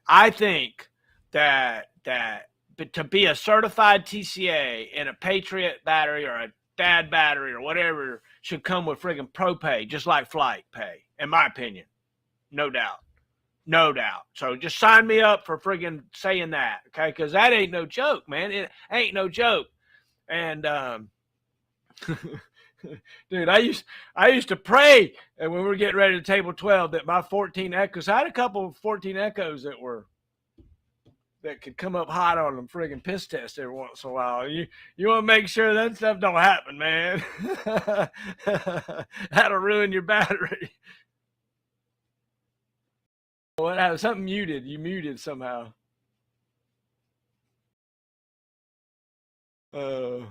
I think but to be a certified TCA in a Patriot battery or a Dad battery or whatever should come with friggin' propay, just like flight pay, in my opinion. No doubt. No doubt. So just sign me up for friggin' saying that, okay? Because that ain't no joke, man. It ain't no joke. And dude, I used to pray, and when we were getting ready to table 12, that my 14 echoes. I had a couple of 14 echoes that could come up hot on them friggin' piss test every once in a while. You want to make sure that stuff don't happen, man. That'll ruin your battery. What happened? Something muted. You muted somehow. Oh.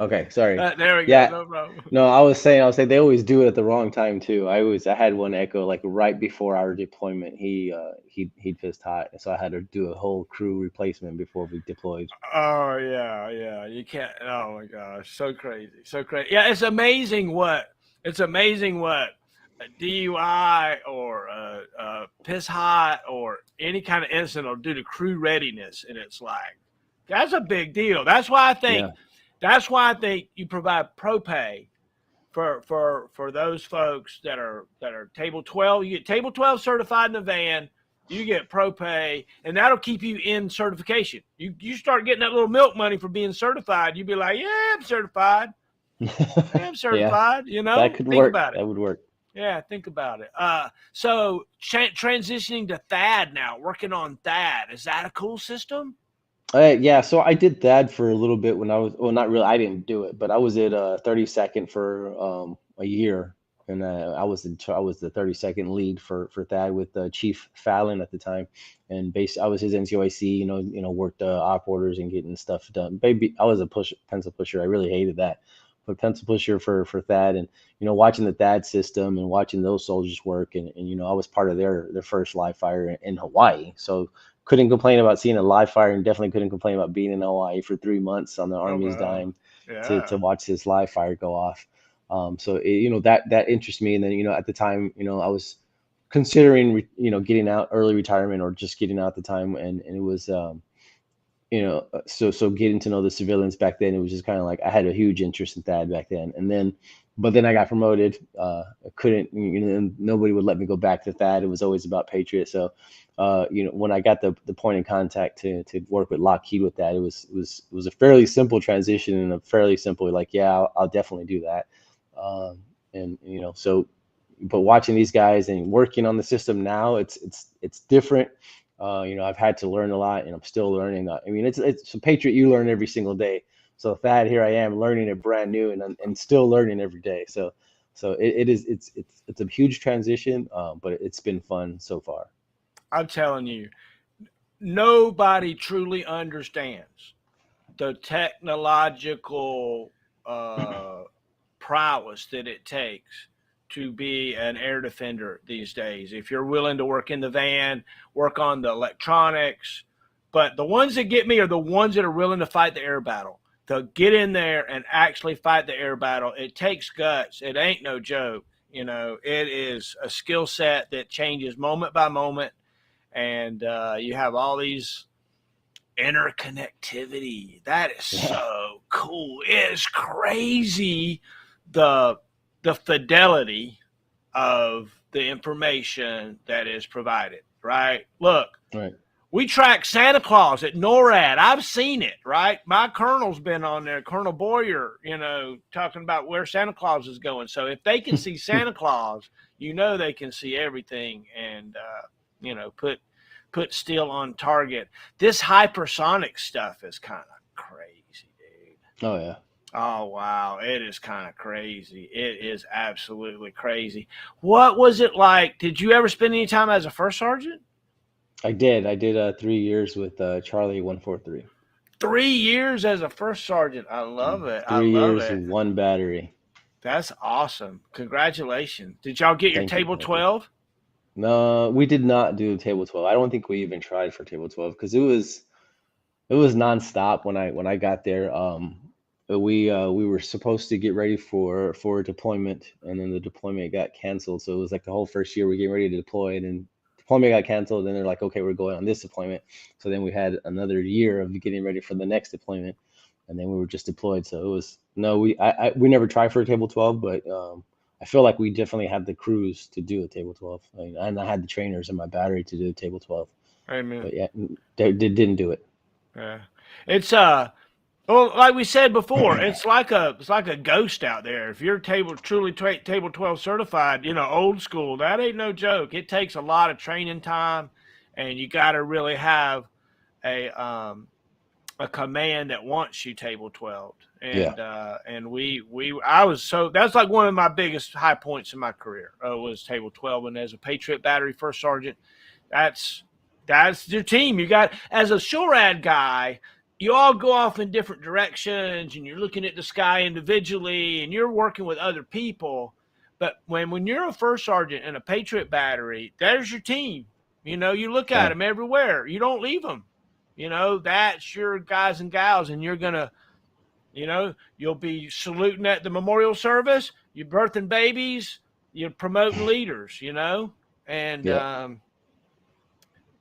okay, sorry. There we go. Yeah, No problem. no, I was saying they always do it at the wrong time too. I had one echo like right before our deployment. He pissed hot, so I had to do a whole crew replacement before we deployed. Oh yeah, yeah. You can't. Oh my gosh, so crazy, so crazy. Yeah, it's amazing what a DUI or piss hot or any kind of incident will do to crew readiness, and it's like that's a big deal. Yeah. That's why I think you provide propay for those folks that are table 12. You get table 12 certified in the van, you get propay, and that'll keep you in certification. You start getting that little milk money for being certified, you'd be like, yeah, I'm certified. Yeah, I'm Yeah, certified. that could Think work. about it. That would work. Yeah, think about it. So transitioning to THAAD now, working on THAAD, is that a cool system? Yeah, so I did that for a little bit when I was, well, not really, I didn't do it, but I was at 32nd for a year, and I was the 32nd lead for Thad with Chief Fallon at the time, and I was his NCOIC, worked op orders and getting stuff done. Baby, I was a pencil pusher. I really hated that, but pencil pusher for Thad, and watching the Thad system and watching those soldiers work, and I was part of their first live fire in Hawaii, so couldn't complain about seeing a live fire, and definitely couldn't complain about being in Hawaii for 3 months on the Oh Army's wow. dime to Yeah. watch this live fire go off. So that interests me. And then at the time, I was considering getting out early retirement or just getting out at the time, and it was so getting to know the civilians back then, it was just kind of like I had a huge interest in Thad back then, and then but then I got promoted. I couldn't, nobody would let me go back to Thad. It was always about Patriot. So when I got the point of contact to work with Lockheed with that, it was a fairly simple transition and a fairly simple like, yeah, I'll definitely do that. And so but watching these guys and working on the system now, it's different. I've had to learn a lot, and I'm still learning. I mean, it's a Patriot. You learn every single day. So Thad, here I am learning it brand new, and still learning every day. So it is it's a huge transition, but it's been fun so far. I'm telling you, nobody truly understands the technological uh, prowess that it takes to be an air defender these days. If you're willing to work in the van, work on the electronics, but the ones that get me are the ones that are willing to fight the air battle. To get in there and actually fight the air battle, it takes guts. It ain't no joke. It is a skill set that changes moment by moment, and you have all these interconnectivity. That is Yeah, so cool. It is crazy the the fidelity of the information that is provided. Right? Look, right. we track Santa Claus at NORAD. I've seen it, right? My colonel's been on there, Colonel Boyer, talking about where Santa Claus is going. So if they can see Santa Claus, they can see everything, and put steel on target. This hypersonic stuff is kind of crazy, dude. Oh yeah. Oh wow, it is kind of crazy. It is absolutely crazy. What was it like? Did you ever spend any time as a first sergeant? I did. I did 3 years with Charlie 143. 3 years as a first sergeant. I love it. I Three love years, it. one battery. That's awesome. Congratulations. Did y'all get your Thank you. table Thank you. 12? No, we did not do table 12. I don't think we even tried for table 12 because it was nonstop when I got there. We were supposed to get ready for a deployment, and then the deployment got canceled. So it was like the whole first year we getting ready to deploy, and then deployment got canceled. And they're like, okay, we're going on this deployment. So then we had another year of getting ready for the next deployment, and then we were just deployed. So it was no, we never tried for a table 12, but I feel like we definitely had the crews to do a table 12, and I had the trainers in my battery to do a table 12. Amen. But yeah, they didn't do it. Yeah. It's well, like we said before, it's like a ghost out there. If you're table 12 certified, old school, that ain't no joke. It takes a lot of training time, and you got to really have a um a command that wants you table 12. Yeah. And I was, so that's like one of my biggest high points in my career, was table 12. And as a Patriot Battery first sergeant, that's that's your team. You got, as a SHORAD guy, you all go off in different directions, and you're looking at the sky individually, and you're working with other people. But when you're a first sergeant in a Patriot Battery, there's your team. You look at Yeah. them everywhere. You don't leave them. That's your guys and gals, and you'll be saluting at the memorial service. You're birthing babies. You're promoting leaders. And Yeah.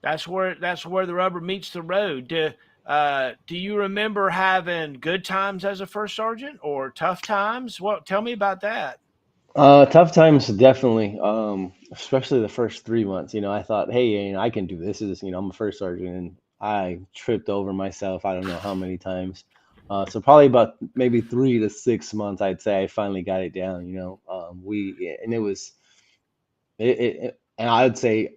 that's where the rubber meets the road. Do you remember having good times as a first sergeant or tough times? Well, tell me about that. Tough times, definitely. Especially the first 3 months. I thought, hey, I can do this. I'm a first sergeant, and I tripped over myself. I don't know how many times. So probably about maybe 3 to 6 months, I'd say I finally got it down. And it was and I would say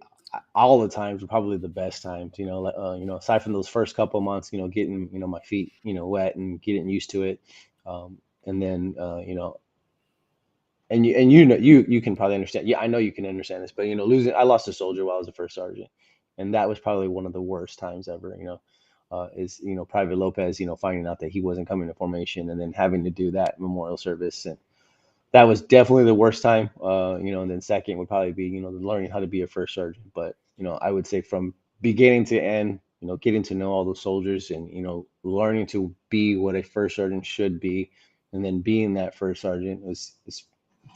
all the times were probably the best times. Aside from those first couple of months, getting my feet wet and getting used to it, and then and you can probably understand. Yeah, I know you can understand this, but losing, I lost a soldier while I was a first sergeant, and that was probably one of the worst times ever. Is Private Lopez, finding out that he wasn't coming to formation, and then having to do that memorial service, and that was definitely the worst time. And then second would probably be learning how to be a first sergeant. But I would say from beginning to end, getting to know all those soldiers, and learning to be what a first sergeant should be, and then being that first sergeant is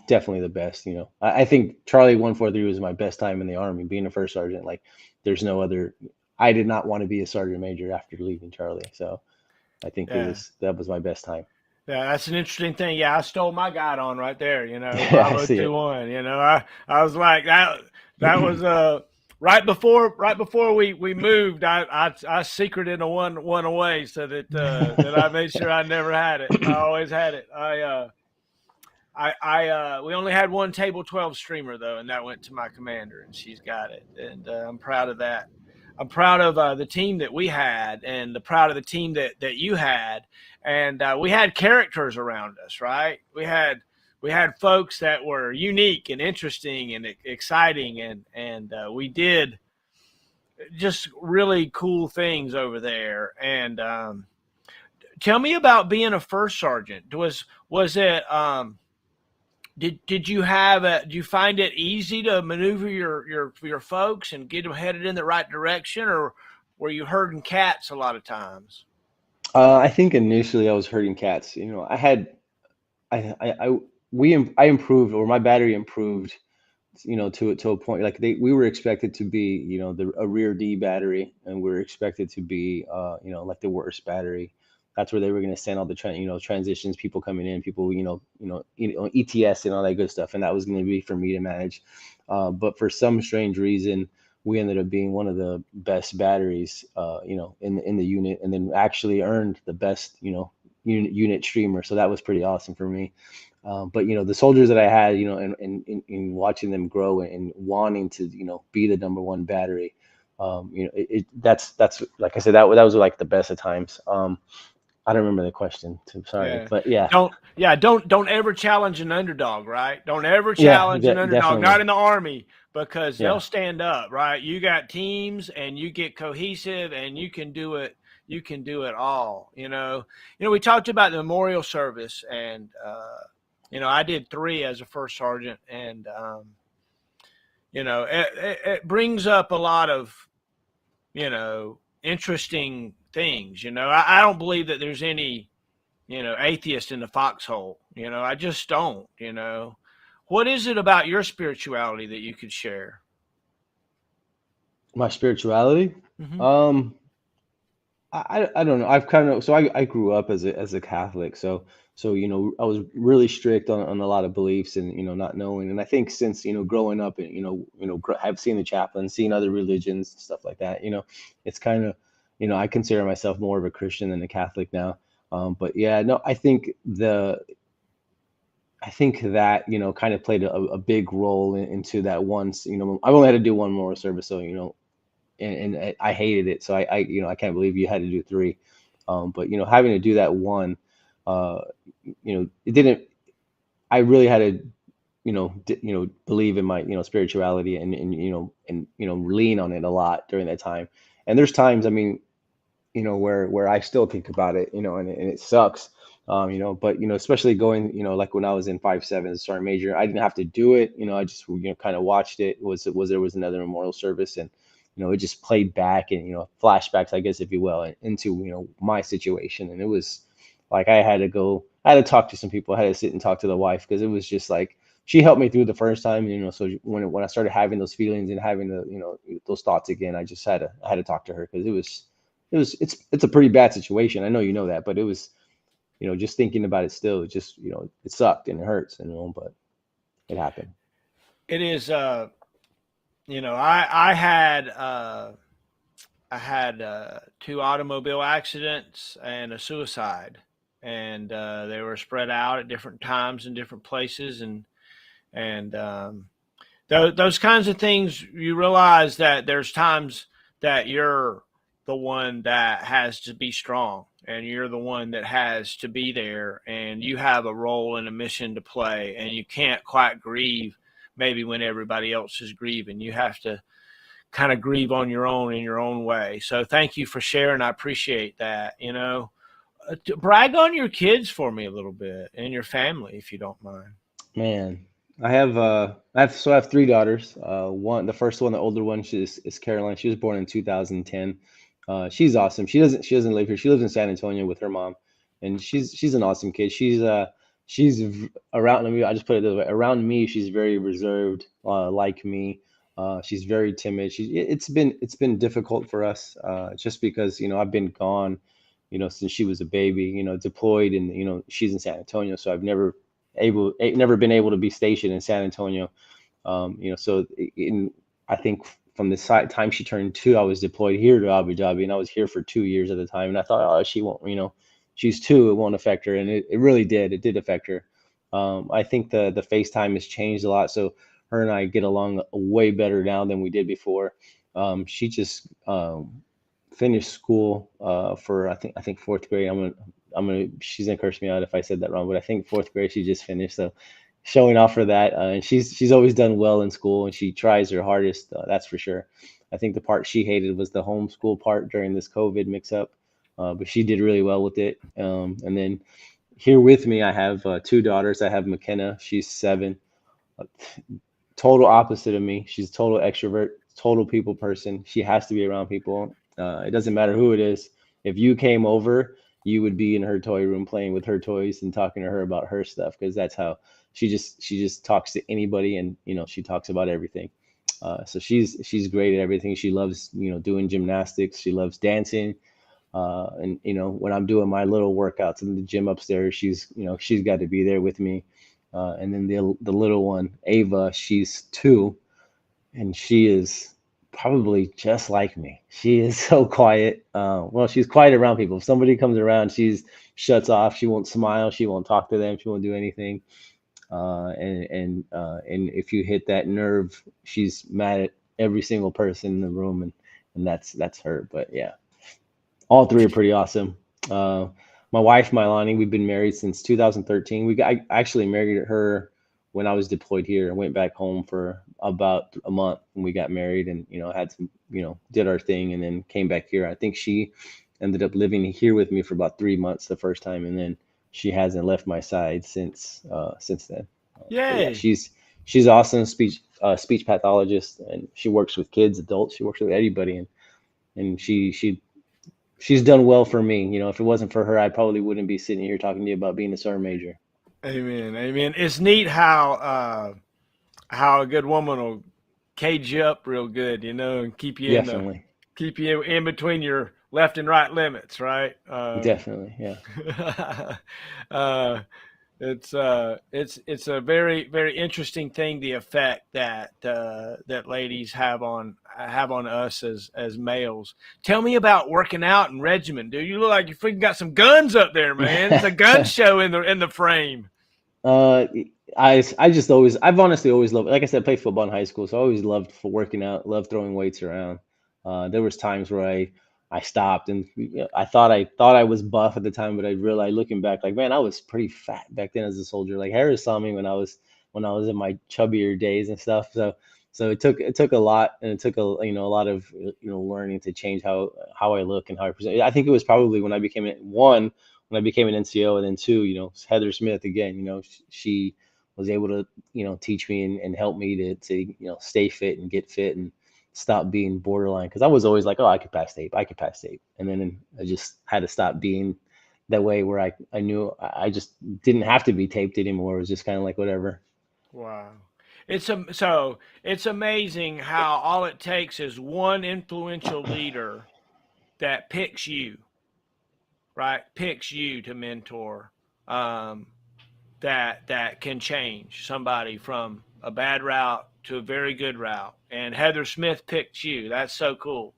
definitely the best. I think Charlie 143 was my best time in the Army, being a first sergeant. Like, there's no other. I did not want to be a sergeant major after leaving Charlie, so I think Yeah. that was my best time. Yeah, that's an interesting thing. Yeah, I stole my guide on right there, Yeah, I Bravo see two it. one. I was like that. That was right before we moved. I secreted a one away so that I made sure I never had it. I always had it. We only had one table 12 streamer though, and that went to my commander, and she's got it, and I'm proud of that. I'm proud of the team that we had, and proud of the team that you had, and we had characters around us, right? We had folks that were unique and interesting and exciting, and we did just really cool things over there. And tell me about being a first sergeant. Was it did you did you find it easy to maneuver your folks and get them headed in the right direction, or were you herding cats a lot of times? I think initially I was hurting cats. I had I I improved, or my battery improved, to a point. Like, we were expected to be, a rear D battery, and we were expected to be, like the worst battery. That's where they were going to send all the transitions, people coming in, people, ETS and all that good stuff, and that was going to be for me to manage. But for some strange reason, we ended up being one of the best batteries, in the unit, and then actually earned the best, unit streamer. So that was pretty awesome for me. But the soldiers that I had, and watching them grow and wanting to, be the number one battery, that's like I said, that was like the best of times. I don't remember the question. Too sorry, Yeah. but yeah, Don't ever challenge an underdog, right? Don't ever yeah, challenge an underdog, not definitely, in the army, because they'll yeah. stand up, right? You got teams and you get cohesive and you can do it. You can do it all, we talked about the memorial service, and I did 3 as a first sergeant, and it brings up a lot of interesting things. I don't believe that there's any atheist in the foxhole. I. Don't. What is it about your spirituality that you could share? My spirituality. Hmm. Um, I don't know. I've kind of so I grew up as a Catholic, so I was really strict on a lot of beliefs and not knowing. And I think since growing up and I've seen the chaplain, seen other religions and stuff like that. It's kind of I consider myself more of a Christian than a Catholic now. But yeah, no, I think that kind of played a big role into that once. I've only had to do one moral service, so and I hated it. So I can't believe you had to do 3. But having to do that one, uh, it didn't. I really had to, believe in my, spirituality and lean on it a lot during that time. And there's times, I mean, where I still think about it, and it sucks. But especially going, like when I was in 5.7 sergeant major, I didn't have to do it. I just kind of watched it. There was another memorial service, and it just played back and flashbacks, I guess, if you will, into my situation. And it was like I had to talk to some people. I had to sit and talk to the wife because it was just like she helped me through the first time. So when I started having those feelings and having those thoughts again, I had to talk to her because it's a pretty bad situation. I know you know that, but it was just thinking about it still, it just it sucked and it hurts, but it happened. It is. I had 2 automobile accidents and a suicide, and they were spread out at different times in different places, and those kinds of things. You realize that there's times that you're the one that has to be strong, and you're the one that has to be there, and you have a role and a mission to play, and you can't quite grieve maybe when everybody else is grieving. You have to kind of grieve on your own in your own way. So thank you for sharing. I appreciate that. Brag on your kids for me a little bit and your family, if you don't mind. Man, I have 3 daughters. The first one, the older one, is Caroline. She was born in 2010. She's awesome. She doesn't live here. She lives in San Antonio with her mom, and she's an awesome kid. Around me. I just put it this way. Around me, she's very reserved, like me. She's very timid. It's been difficult for us, just because I've been gone, since she was a baby, deployed, and she's in San Antonio, so I've never been able to be stationed in San Antonio. So I think from the time she turned 2, I was deployed here to Abu Dhabi, and I was here for 2 years at the time. And I thought, oh, she won't, she's 2, it won't affect her, and it really did. It did affect her. I think the FaceTime has changed a lot, so her and I get along way better now than we did before. She just finished school for I think fourth grade. She's gonna curse me out if I said that wrong, but I think fourth grade she just finished. So showing off for that, and she's always done well in school, and she tries her hardest. That's for sure. I think the part she hated was the homeschool part during this COVID mix up, but she did really well with it. And then here with me, I have 2 daughters. I have McKenna. She's 7. Total opposite of me. She's a total extrovert, total people person. She has to be around people. It doesn't matter who it is. If you came over, you would be in her toy room playing with her toys and talking to her about her stuff because that's how she just talks to anybody, and she talks about everything. So she's great at everything. She loves doing gymnastics. She loves dancing. And when I'm doing my little workouts in the gym upstairs, she's got to be there with me. And then the little one, Ava, she's 2, and she is Probably just like me. She is so quiet. Well, she's quiet around people. If somebody comes around, she's shuts off. She won't smile. She won't talk to them. She won't do anything. And if you hit that nerve, she's mad at every single person in the room, and that's her. But yeah, all three are pretty awesome. Uh, my wife, Milani, we've been married since 2013. I actually married her when I was deployed here. I went back home for about a month and we got married and, had some, did our thing and then came back here. I think she ended up living here with me for about 3 months the first time. And then she hasn't left my side since then. But yeah, Yay. she's awesome speech pathologist and she works with kids, adults. She works with anybody. And she's done well for me. If it wasn't for her, I probably wouldn't be sitting here talking to you about being a sergeant major. Amen. Amen. It's neat how a good woman will cage you up real good, and Definitely, keep you in between your left and right limits, right? definitely, yeah. uh, it's a very very interesting thing, the effect that ladies have on us as males. Tell me about working out and regimen, dude. You look like you freaking got some guns up there, man. It's a gun show in the frame. uh, I just always I've honestly always loved, like I said, I played football in high school, so I always loved for working out, loved throwing weights around. There was times where I stopped and I thought I was buff at the time, but I realized looking back, like man, I was pretty fat back then as a soldier. Like Harris saw me when I was in my chubbier days and stuff. So it took a lot, and it took a lot of learning to change how I look and how I present. I think it was probably when I became an NCO, and then two, Heather Smith again. She was able to teach me and help me to stay fit and get fit and stop being borderline, because I was always like, oh, I could pass tape, and then I just had to stop being that way where I knew I just didn't have to be taped anymore. It was just kind of like whatever. Wow. It's amazing how all it takes is one influential leader that picks you, right? Picks you to mentor, um, that can change somebody from a bad route to a very good route. And Heather Smith picked you. That's so cool.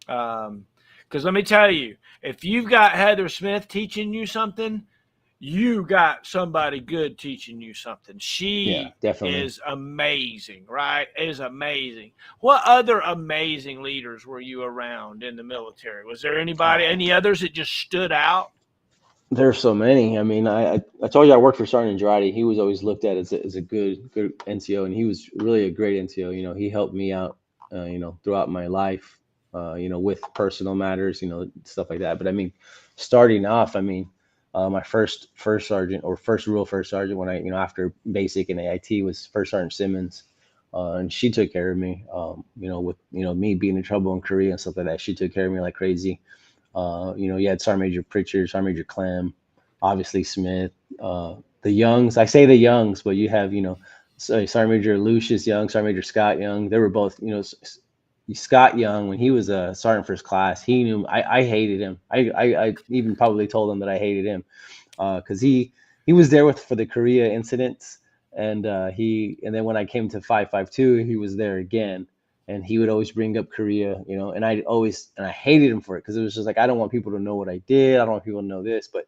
Because let me tell you, if you've got Heather Smith teaching you something, you got somebody good teaching you something. Yeah, She definitely. is amazing, right? Is amazing. What other amazing leaders were you around in the military? Was there any others that just stood out? There's so many. I mean, I told you I worked for Sergeant Andrade. He was always looked at as a good NCO, and he was really a great NCO. He helped me out, throughout my life, with personal matters, stuff like that. But I mean, starting off, I mean, my first sergeant, or first real first sergeant, when after basic and AIT, was First Sergeant Simmons, and she took care of me. With me being in trouble in Korea and stuff like that, she took care of me like crazy. You had Sergeant Major Pritchard, Sergeant Major Clem, obviously Smith, the Youngs. I say the Youngs, but you have, Sergeant Major Lucius Young, Sergeant Major Scott Young. They were both, Scott Young, when he was a sergeant first class, he knew I hated him. I even probably told him that I hated him, because he was there for the Korea incidents, and then when I came to 552, he was there again, and he would always bring up Korea, and I hated him for it, because it was just like, I don't want people to know what I did. I don't want people to know this, but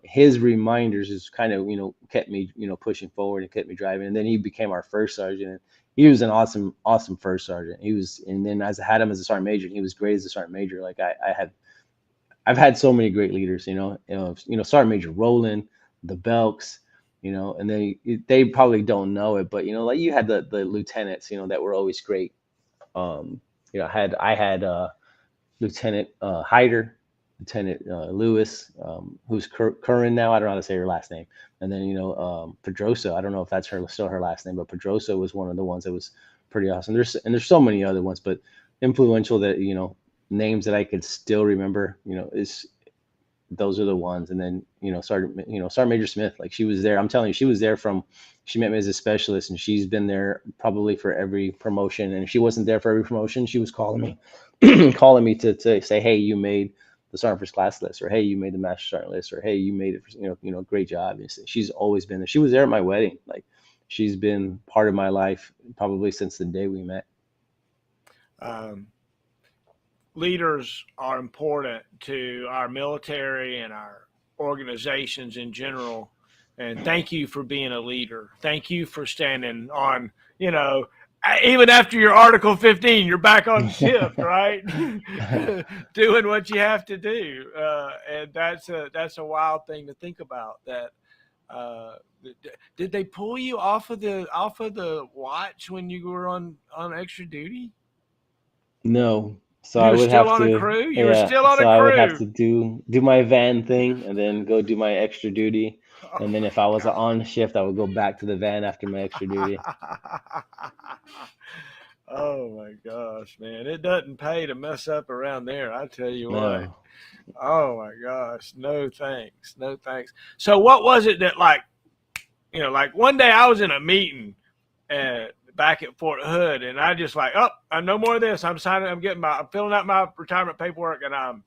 his reminders just kind of kept me pushing forward and kept me driving. And then he became our first sergeant. And he was an awesome first sergeant. And then as I had him as a sergeant major, and he was great as a sergeant major. Like I've had so many great leaders, Sergeant Major Roland, the Belks, and then they probably don't know it, but like you had the lieutenants, that were always great. Um, I had Lieutenant Hyder, Lieutenant Lewis, who's current now. I don't know how to say her last name. And then Pedrosa. I don't know if that's still her last name, but Pedrosa was one of the ones that was pretty awesome. There's so many other ones, but influential that names that I could still remember. Is those are the ones. And then Sergeant Major Smith, like she was there. I'm telling you, she was there from she met me as a specialist, and she's been there probably for every promotion. And if she wasn't there for every promotion, she was calling me calling me to say, hey, you made the sergeant first class list, or hey, you made the master sergeant list, or hey, you made it, great job. And she's always been there. She was there at my wedding. Like she's been part of my life probably since the day we met. Um, Leaders are important to our military and our organizations in general. And thank you for being a leader. Thank you for standing on, you know, even after your Article 15, you're back on shift, right? Doing what you have to do. And that's a wild thing to think about. That uh, did they pull you off of the watch when you were on extra duty? No. So You I were would still have on a to, crew. You were yeah. still on So a I would have crew. to do my van thing and then go do my extra duty. Oh And then if I was on shift, I would go back to the van after my extra duty. my oh my gosh, man! It doesn't pay to mess up around there. I tell you what. No. Oh my gosh, no thanks, no thanks. So what was it that like one day I was in a meeting back at Fort Hood, and I just like, oh, I'm no more of this. I'm filling out my retirement paperwork, and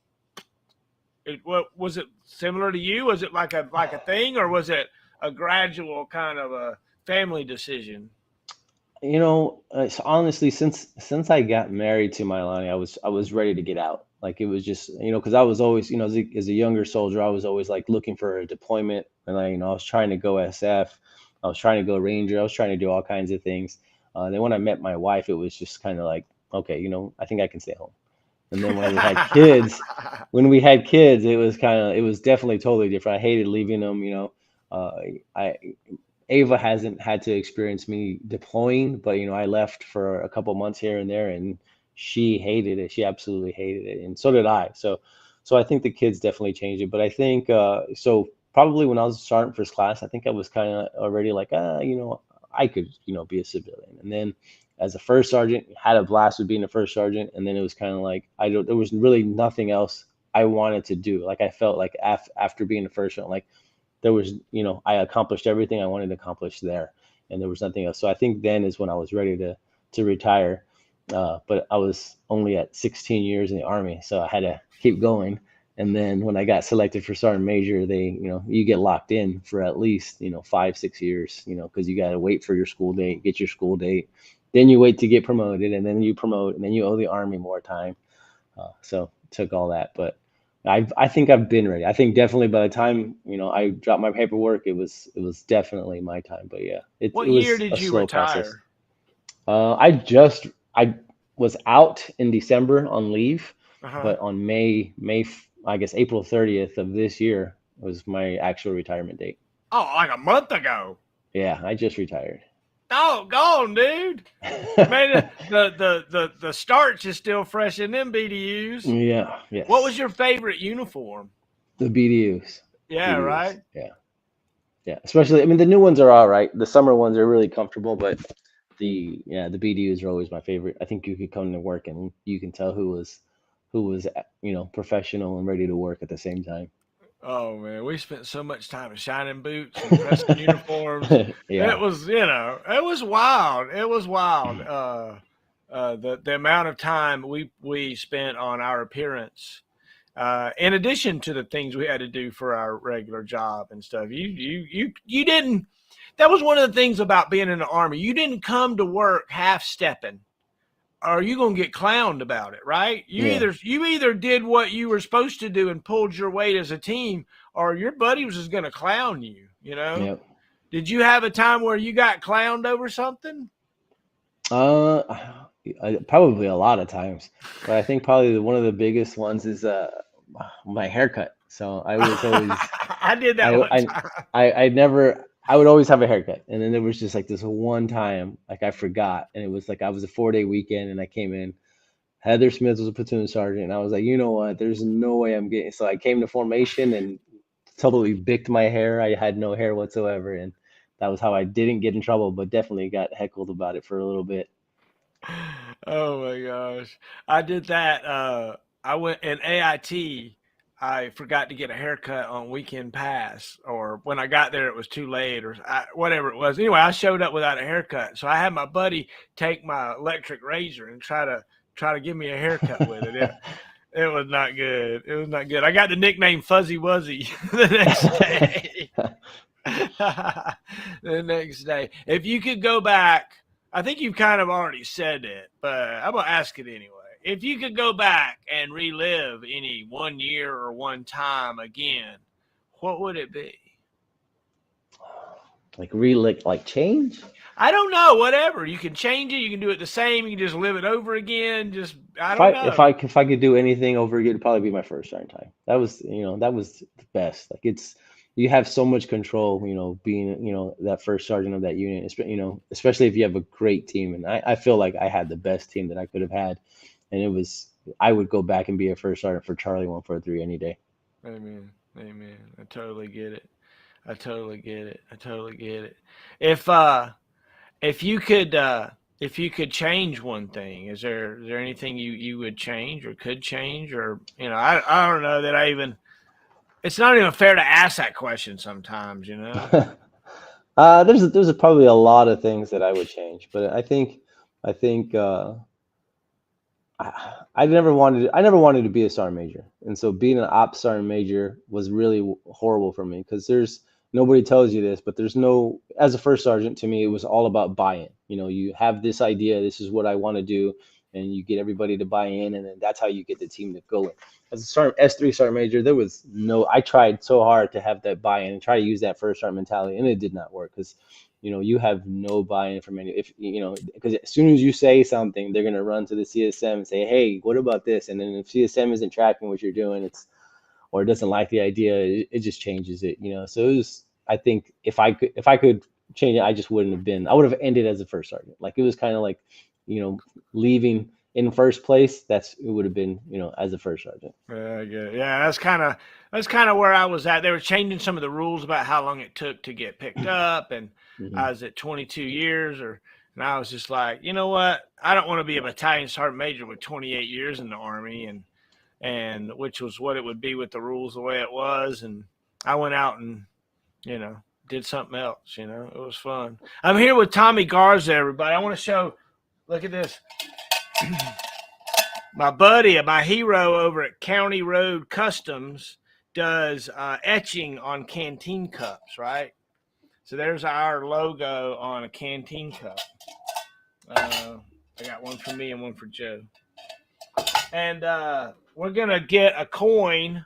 what was it similar to you? Was it like a thing, or was it a gradual kind of a family decision? So honestly, since I got married to Milani, I was ready to get out. Like it was just, because I was always, as a younger soldier, I was always like looking for a deployment, and I was trying to go SF, I was trying to go Ranger, I was trying to do all kinds of things. Then when I met my wife, it was just kind of like, okay, I think I can stay home. And then when we had kids, it was definitely totally different. I hated leaving them. Uh, I Ava hasn't had to experience me deploying, but I left for a couple months here and there, and she hated it. She absolutely hated it, and so did I. So I think the kids definitely changed it. But I think so. Probably when I was sergeant first class, I think I was kind of already like, I could, be a civilian. And then as a first sergeant, had a blast with being a first sergeant, and then it was kind of like I don't. There was really nothing else I wanted to do. Like I felt like after being a first sergeant, like there was, I accomplished everything I wanted to accomplish there, and there was nothing else. So I think then is when I was ready to retire. But I was only at 16 years in the Army, so I had to keep going. And then when I got selected for sergeant major, you get locked in for at least, 5, 6 years, because you got to wait for your school date, get your school date, then you wait to get promoted, and then you promote, and then you owe the Army more time. So took all that, but I think I've been ready. I think definitely by the time I dropped my paperwork, it was definitely my time. But yeah, it What year was did a you slow process. retire? I was out in December on leave, Uh huh. but on I guess April 30th of this year was my actual retirement date. Oh, like a month ago. Yeah, I just retired. Oh, gone, dude. Man, the starch is still fresh in them BDUs. Yeah, What was yes, your favorite uniform? the BDUs, Yeah, BDUs. right. Yeah. Yeah, especially I mean the new ones are all right. The summer ones are really comfortable, but the BDUs are always my favorite. I think you could come to work and you can tell who was professional and ready to work at the same time. Oh man, we spent so much time shining boots and pressing uniforms. It Yeah. was, it was wild. It was wild. The amount of time we spent on our appearance, in addition to the things we had to do for our regular job and stuff. You didn't. That was one of the things about being in the Army. You didn't come to work half stepping, or you gonna get clowned about it, right? You Yeah. either you either did what you were supposed to do and pulled your weight as a team, or your buddy was just gonna clown you. Yep. Did you have a time where you got clowned over something? Uh, Probably a lot of times, but I think probably one of the biggest ones is my haircut. So I was always I did that I one I time. I never I would always have a haircut, and then there was just like this one time like I forgot, and it was like I was a 4-day weekend, and I came in. Heather Smith was a platoon sergeant, and I was like, you know what? There's no way I'm getting. So I came to formation and totally bicked my hair. I had no hair whatsoever, and that was how I didn't get in trouble, but definitely got heckled about it for a little bit. Oh my gosh. I did that. I went in AIT. I forgot to get a haircut on weekend pass, or when I got there, it was too late, or whatever it was. Anyway, I showed up without a haircut, so I had my buddy take my electric razor and try to give me a haircut with it. It was not good. It was not good. I got the nickname Fuzzy Wuzzy the next day. The next day. If you could go back I think you've kind of already said it, but I'm gonna ask it anyway. If you could go back and relive any one year or one time again, what would it be? Like really like change. I don't know. Whatever. You can change it. You can do it the same. You can just live it over again. Just I If don't I know. if I could do anything over again, it'd probably be my first sergeant time. That was that was the best. Like it's you have so much control. Being that first sergeant of that unit. Especially if you have a great team. And I feel like I had the best team that I could have had, and it was I would go back and be a first sergeant for Charlie 143 any day. Amen. Amen. I totally get it. I totally get it. I totally get it. If uh if you could change one thing, is there anything you would change or could change, or I don't know that I even it's not even fair to ask that question sometimes. There's probably a lot of things that I would change, but I think I never wanted to be a sergeant major, and so being an ops sergeant major was really horrible for me because there's nobody tells you this, but there's no as a first sergeant to me it was all about buy-in. You have this idea, this is what I want to do, and you get everybody to buy in, and then that's how you get the team to go in. As a sergeant S3 sergeant major, there was no. I tried so hard to have that buy-in and try to use that first sergeant mentality, and it did not work because you have no buy-in from any if because as soon as you say something they're going to run to the CSM and say, hey, what about this? And then if CSM isn't tracking what you're doing, or doesn't like the idea, it just changes it. So it was, I think if I could change it, I just wouldn't have been, I would have ended as a first sergeant. Like it was kind of like leaving in first place. It would have been as a first sergeant. Yeah, yeah. That's kind of where I was at. They were changing some of the rules about how long it took to get picked up, and Hmm. I was at 22 years, and I was just like, you know what? I don't want to be a battalion sergeant major with 28 years in the Army, and which was what it would be with the rules the way it was, and I went out and you know did something else. It was fun. I'm here with Tommy Garza, everybody. I want to show. Look at this. My buddy, my hero over at County Road Customs, does etching on canteen cups, right? So there's our logo on a canteen cup. I got one for me and one for Joe. And we're going to get a coin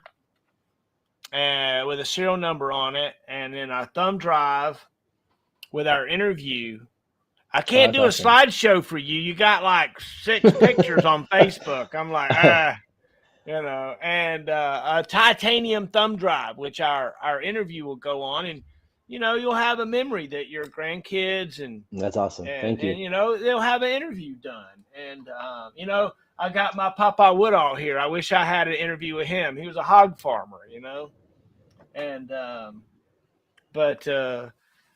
with a serial number on it, and then a thumb drive with our interview. I Oh, can't that's do a awesome. slideshow for you. You got like 6 pictures on Facebook. I'm like, and a titanium thumb drive, which our interview will go on, and you'll have a memory that your grandkids and That's awesome. and Thank you. and they'll have an interview done, and I got my Papa Woodall here. I wish I had an interview with him. He was a hog farmer, and but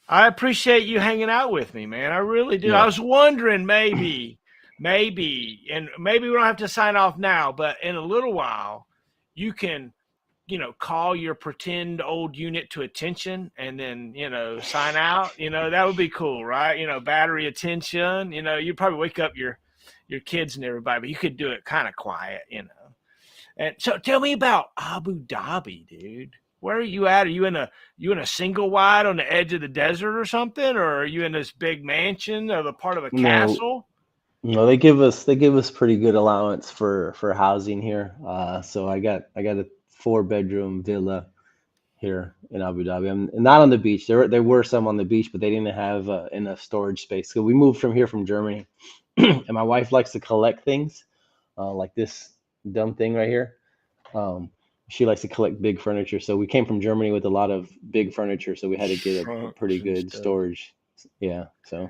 I appreciate you hanging out with me, man. I really do. I Yeah. was wondering maybe, and maybe we don't have to sign off now, but in a little while, you can, call your pretend old unit to attention and then, sign out. That would be cool, right? Battery attention. You'd probably wake up your kids and everybody, but you could do it kind of quiet. And so tell me about Abu Dhabi, dude. Where are you at? Are you in a single wide on the edge of the desert or something, or are you in this big mansion of a part of a No, castle? no, they give us pretty good allowance for housing here. So I got a 4-bedroom villa here in Abu Dhabi. I'm not on the beach. There were some on the beach, but they didn't have enough storage space. So we moved from Germany, and my wife likes to collect things, like this dumb thing right here. Um, she likes to collect big furniture. So we came from Germany with a lot of big furniture. So we had to get a pretty Trunks and good stuff. storage. Yeah. So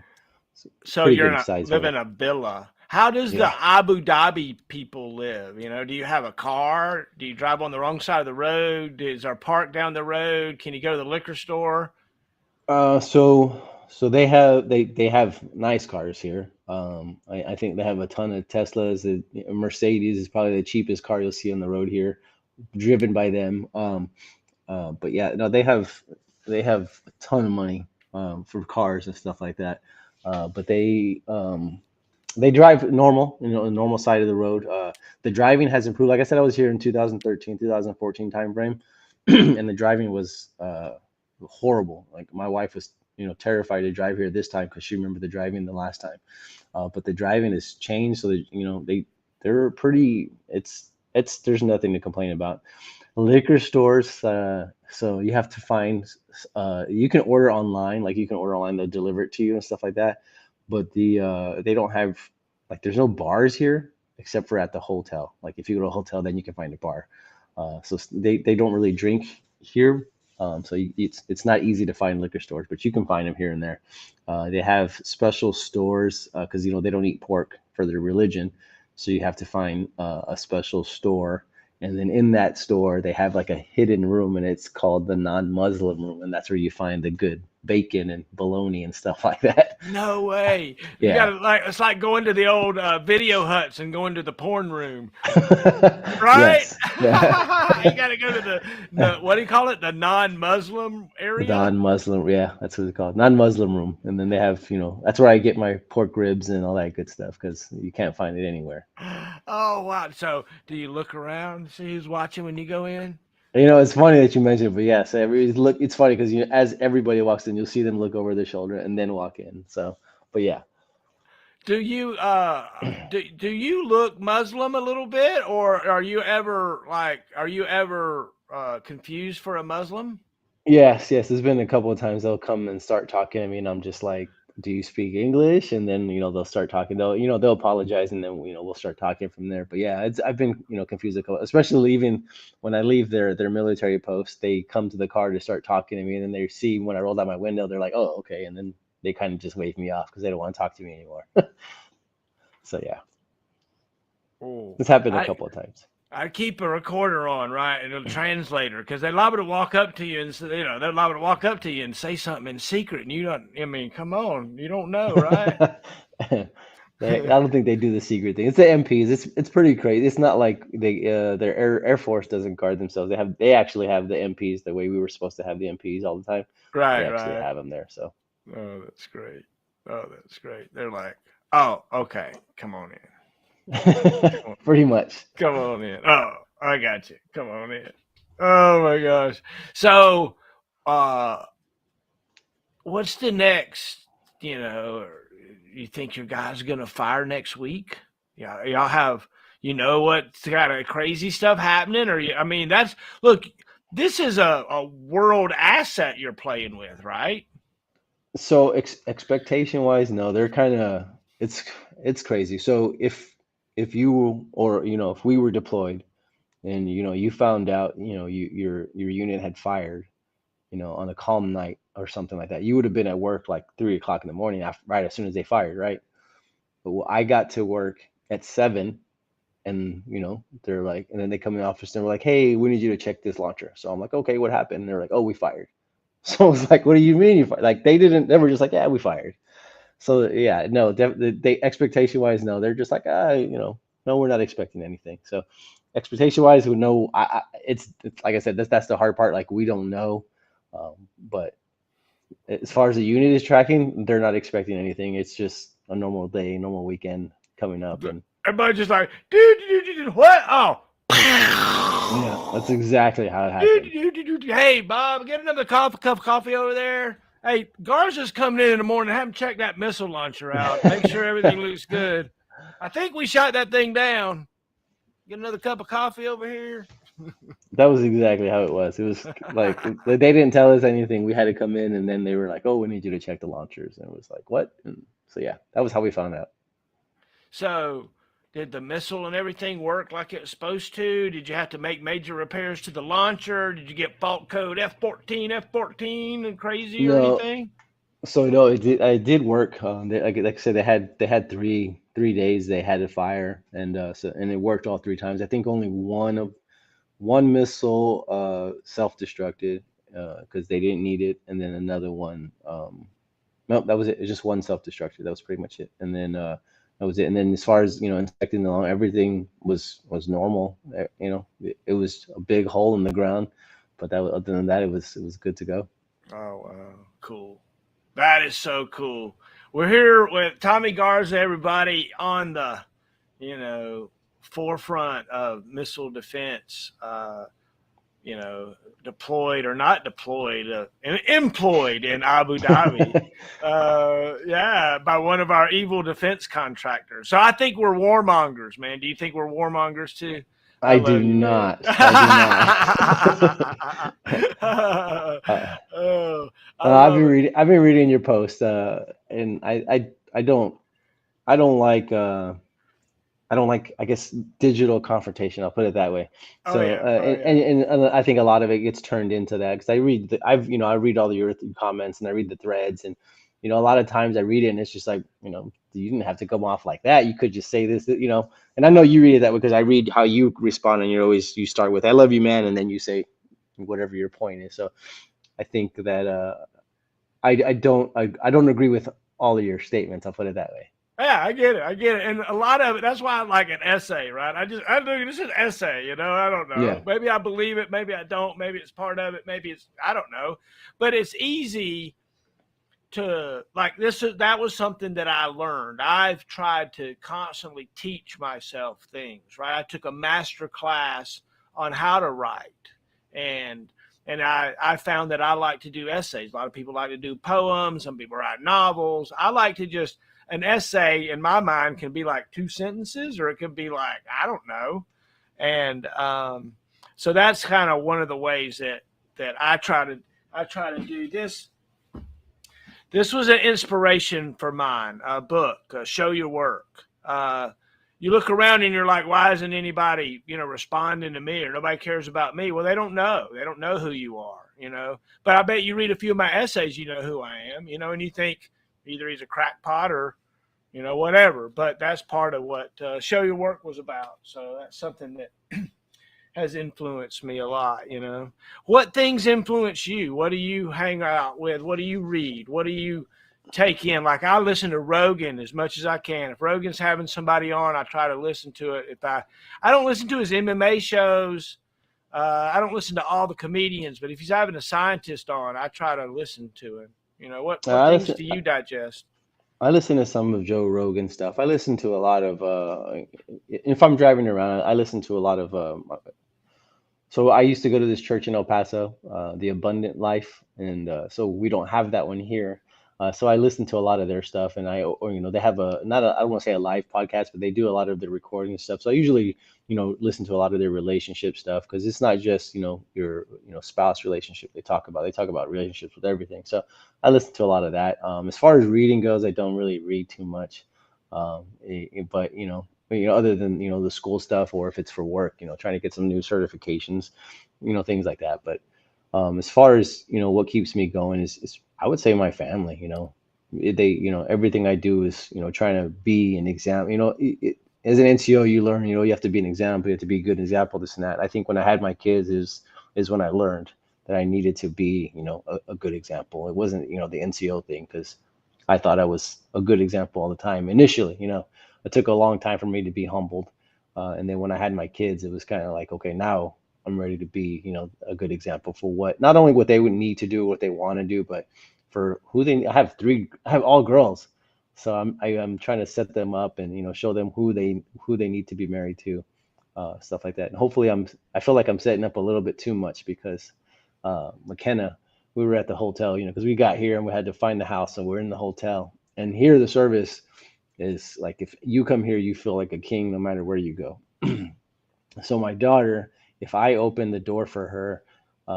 it's So pretty you're good size live villa. in a villa. How does the Yeah. Abu Dhabi people live? Do you have a car? Do you drive on the wrong side of the road? Is there a park down the road? Can you go to the liquor store? So they have nice cars here. I think they have a ton of Teslas. A Mercedes is probably the cheapest car you'll see on the road here, driven by them. But yeah, no, they have a ton of money for cars and stuff like that. But they drive normal, the normal side of the road. The driving has improved. Like I said, I was here in 2013, 2014 timeframe, and the driving was horrible. Like my wife was terrified to drive here this time because she remembered the driving the last time. But the driving has changed, so that they're pretty. It's there's nothing to complain about. Liquor stores, so you have to find. You can order online, like you can order online, they'll deliver it to you and stuff like that. But they don't have, like, there's no bars here except for at the hotel. Like if you go to a hotel, then you can find a bar. So they don't really drink here. So it's not easy to find liquor stores, but you can find them here and there. They have special stores because they don't eat pork for their religion, so you have to find a special store, and then in that store they have like a hidden room, and it's called the non-Muslim room, and that's where you find the good bacon and bologna and stuff like that. No way. You Yeah. gotta, like, it's like going to the old video huts and going to the porn room, right? Yes. Yeah. You gotta go to the what do you call it? The non-Muslim area. Non-Muslim, yeah, that's what it's called, non-Muslim room. And then they have, that's where I get my pork ribs and all that good stuff because you can't find it anywhere. Oh wow! So do you look around, see who's watching when you go in? It's funny that you mentioned it, but yes, it's funny because as everybody walks in, you'll see them look over their shoulder and then walk in. So, but yeah. Do you do you look Muslim a little bit, or are you ever confused for a Muslim? Yes, yes. There's been a couple of times they'll come and start talking to me, and I'm just like, "Do you speak English?" And then they'll start talking. They'll apologize, and then we'll start talking from there. But yeah, I've been confused a couple, especially leaving when I leave their military post. They come to the car to start talking to me, and then they see when I roll down my window, they're like, "Oh, okay," and then they kind of just wave me off because they don't want to talk to me anymore. So yeah, Oh, it's happened a I couple of times. I keep a recorder on, right, and a translator, because they're liable to walk up to you and say, they're liable to walk up to you and say something in secret, and you don't. I mean, come on, you don't know, right? I don't think they do the secret thing. It's the MPs. It's pretty crazy. It's not like their Air Force doesn't guard themselves. They actually have the MPs the way we were supposed to have the MPs all the time. They Right, actually right. have them there. So Oh, that's great. Oh, that's great. They're like, oh, okay, come on in, come on, pretty much. come on in. Oh, I got you. Come on in. Oh my gosh. So, uh, what's the next? You know, you think your guy's gonna fire next week? Yeah, y'all have. What's kind of crazy stuff happening, I mean, look. This is a world asset you're playing with, right? So expectation wise, no, they're kind of it's it's crazy. So if you or if we were deployed and you found out your unit had fired on a calm night or something like that, you would have been at work like 3 o'clock in the morning after, right as soon as they fired, right? But I got to work at 7, and they're like, and then they come in the office and they're like, hey, we need you to check this launcher. So I'm like, okay, what happened? And they're like, oh, we fired. So I was like, what do you mean you fired? Like they were just like, yeah, we fired. So yeah, no, they expectation wise, no, they're just like, no, we're not expecting anything. So expectation wise, we know, it's like I said, that's the hard part. Like we don't know, but as far as the unit is tracking, they're not expecting anything. It's just a normal day, normal weekend coming up, and Everybody's just like, dude, what? Oh. yeah, that's exactly how it happened. Hey, Bob, get another cup of coffee over there. Hey, Garza's coming in the morning. Have him check that missile launcher out. Make sure everything looks good. I think we shot that thing down. Get another cup of coffee over here. That was exactly how it was. It was like they didn't tell us anything. We had to come in, and then they were like, "Oh, we need you to check the launchers," and it was like, "What?" And so yeah, that was how we found out. So, did the missile and everything work like it was supposed to? Did you have to make major repairs to the launcher? Did you get fault code F14 and crazy or No, anything? so no, it did work. Like I said, they had three days they had to fire, and and it worked all 3 times. I think only one missile self-destructed because they didn't need it, and then another one. No, that was it. It was just one self-destructed. That was pretty much it. And then that was it. And then as far as inspecting the lawn, everything was normal. It was a big hole in the ground, but other than that, it was good to go. Oh, wow. Cool. That is so cool. We're here with Tommy Garza, everybody, on the, you know, forefront of missile defense. deployed or not deployed, employed in Abu Dhabi. Yeah, by one of our evil defense contractors. So I think we're warmongers, man. Do you think we're warmongers too? I I do love you, man. not. I do not. uh, Oh, I I've love been it. reading. I've been reading your post, and I don't. I don't like. I don't like, I guess, digital confrontation. I'll put it that way. Oh So, yeah, oh yeah. and I think a lot of it gets turned into that because I read all your comments and I read the threads and, a lot of times I read it and it's just like, you didn't have to come off like that. You could just say this. And I know you read it that way because I read how you respond and you start with, "I love you, man," and then you say whatever your point is. So I think that I don't agree with all of your statements. I'll put it that way. Yeah, I get it. I get it. And a lot of it, that's why I like an essay, right? I do, this is an essay, I don't know. Yeah. Maybe I believe it. Maybe I don't. Maybe it's part of it. Maybe I don't know. But it's easy to, like, that was something that I learned. I've tried to constantly teach myself things, right? I took a master class on how to write. And, I found that I like to do essays. A lot of people like to do poems. Some people write novels. I like to just, an essay in my mind can be like 2 sentences, or it could be like, I don't know. And so that's kind of one of the ways that I try to do this. This was an inspiration for mine, a book, Show Your Work. You look around and you're like, why isn't anybody, responding to me, or nobody cares about me? Well, they don't know. They don't know who you are. But I bet you read a few of my essays, you know who I am, and you think either he's a crackpot or, whatever. But that's part of what Show Your Work was about. So that's something that has influenced me a lot. What things influence you? What do you hang out with? What do you read? What do you take in? Like, I listen to Rogan as much as I can. If Rogan's having somebody on, I try to listen to it. If I don't listen to his MMA shows. I don't listen to all the comedians, but if he's having a scientist on, I try to listen to him. What I things listen. do you digest? I listen to some of Joe Rogan stuff. I listen to a lot of if I'm driving around, I listen to a lot of so I used to go to this church in El Paso, the Abundant Life, and so we don't have that one here. So I listen to a lot of their stuff, and they have I don't want to say a live podcast, but they do a lot of the recording stuff. So I usually, listen to a lot of their relationship stuff because it's not just, your, spouse relationship they talk about relationships with everything. So I listen to a lot of that. As far as reading goes, I don't really read too much, but other than the school stuff, or if it's for work, trying to get some new certifications, things like that. But as far as what keeps me going is I would say my family. Everything I do is trying to be an example. As an NCO, you learn you have to be an example. You have to be a good example. This and that. I think when I had my kids is when I learned that I needed to be a good example. It wasn't the NCO thing because I thought I was a good example all the time initially. It took a long time for me to be humbled. And then when I had my kids, it was kind of like, okay, now I'm ready to be, a good example for not only what they would need to do, what they want to do, but for who I have all girls. So I'm trying to set them up and, show them who they need to be married to, stuff like that. And hopefully I feel like I'm setting up a little bit too much because, McKenna, we were at the hotel, because we got here and we had to find the house. So we're in the hotel, and here the service is like, if you come here, you feel like a king no matter where you go. So my daughter, if I opened the door for her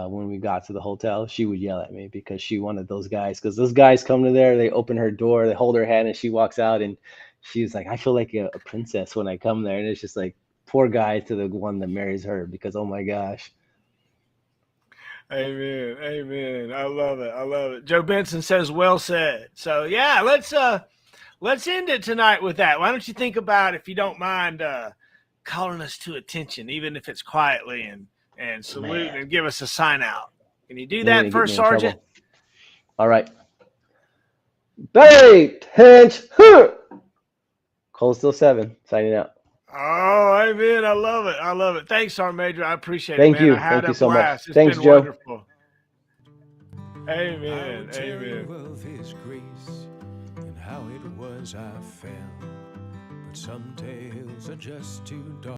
when we got to the hotel, she would yell at me because she wanted those guys. Because those guys come to there, they open her door, they hold her hand, and she walks out, and she's like, I feel like a princess when I come there. And it's just like, poor guy to the one that marries her because, oh my gosh. Amen. Amen. I love it. I love it. Joe Benson says, well said. So yeah, let's end it tonight with that. Why don't you think about, if you don't mind, calling us to attention, even if it's quietly, and salute Man, and give us a sign out. Can you do you're that, gonna get First me in Sergeant? trouble. All right. Bay, Tench, Cold Steel 7, signing out. Oh, amen. I love it. I love it. Thanks, Sergeant Major. I appreciate it, Thank man. I you. had Thank you a so much. blast. It's Thanks, been Joe. wonderful. I will Amen. tell Amen. you of his grace and how it was I fell. But some tales are just too dark.